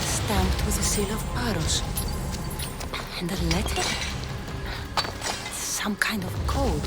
Stamped with the seal of Paros. And a letter? Some kind of code.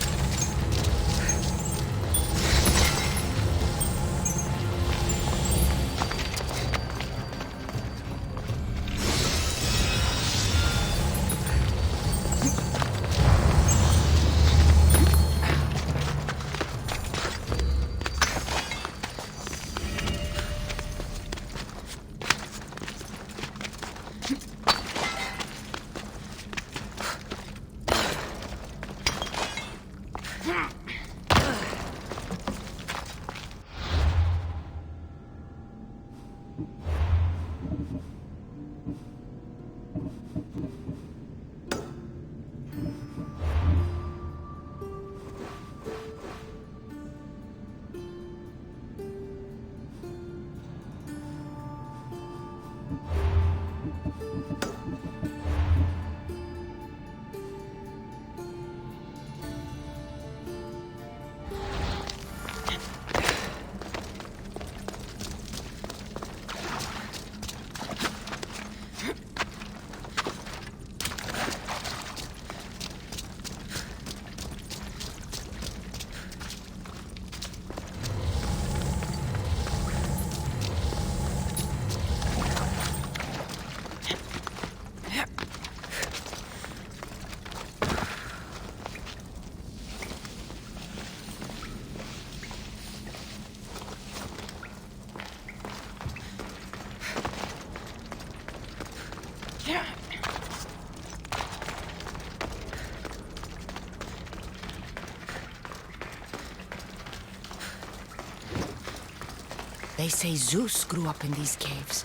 They say Zeus grew up in these caves.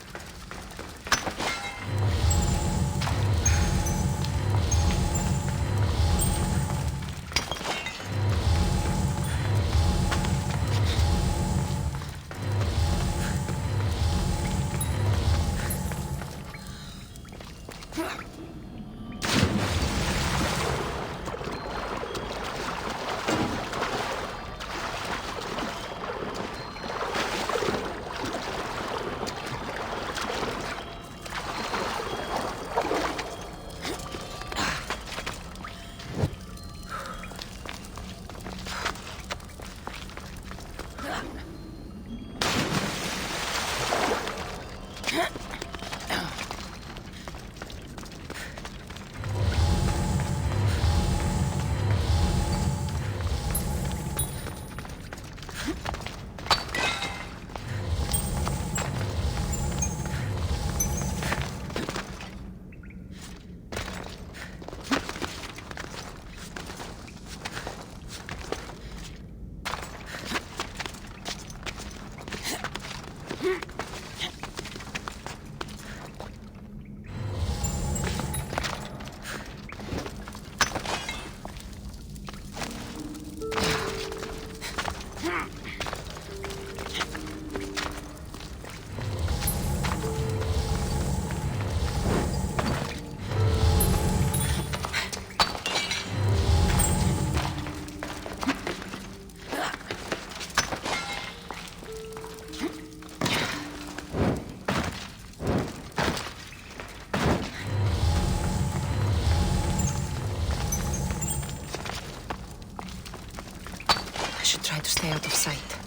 should try to stay out of sight.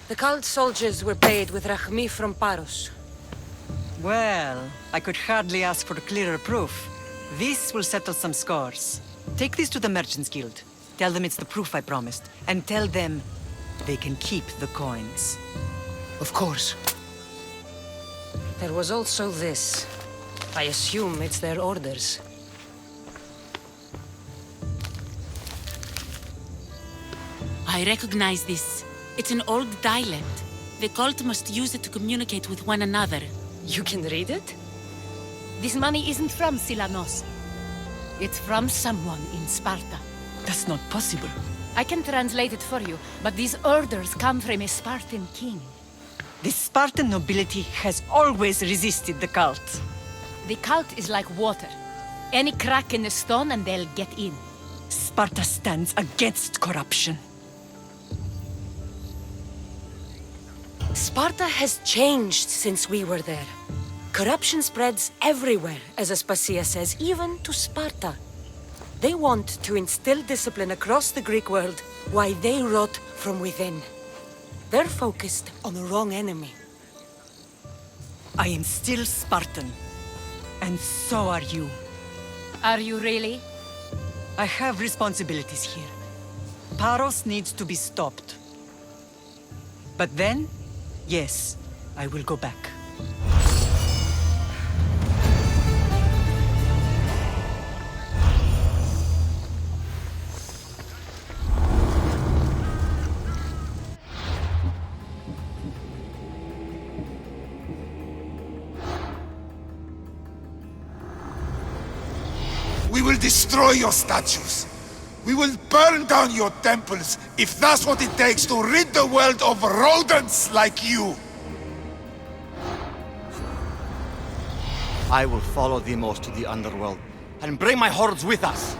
The cult soldiers were paid with Rachmi from Paros. Well, I could hardly ask for clearer proof. This will settle some scores. Take this to the Merchants Guild. Tell them it's the proof I promised. And tell them they can keep the coins. Of course. There was also this. I assume it's their orders. I recognize this. It's an old dialect. The cult must use it to communicate with one another. You can read it? This money isn't from Silanos. It's from someone in Sparta. That's not possible. I can translate it for you, but these orders come from a Spartan king. The Spartan nobility has always resisted the cult. The cult is like water. Any crack in the stone and they'll get in. Sparta stands against corruption. Sparta has changed since we were there. Corruption spreads everywhere, as Aspasia says, even to Sparta. They want to instill discipline across the Greek world, while they rot from within. They're focused on the wrong enemy. I am still Spartan. And so are you. Are you really? I have responsibilities here. Paros needs to be stopped. But then, yes, I will go back. We will destroy your statues. We will burn down your temples if that's what it takes to rid the world of rodents like you. I will follow Demos to the underworld and bring my hordes with us.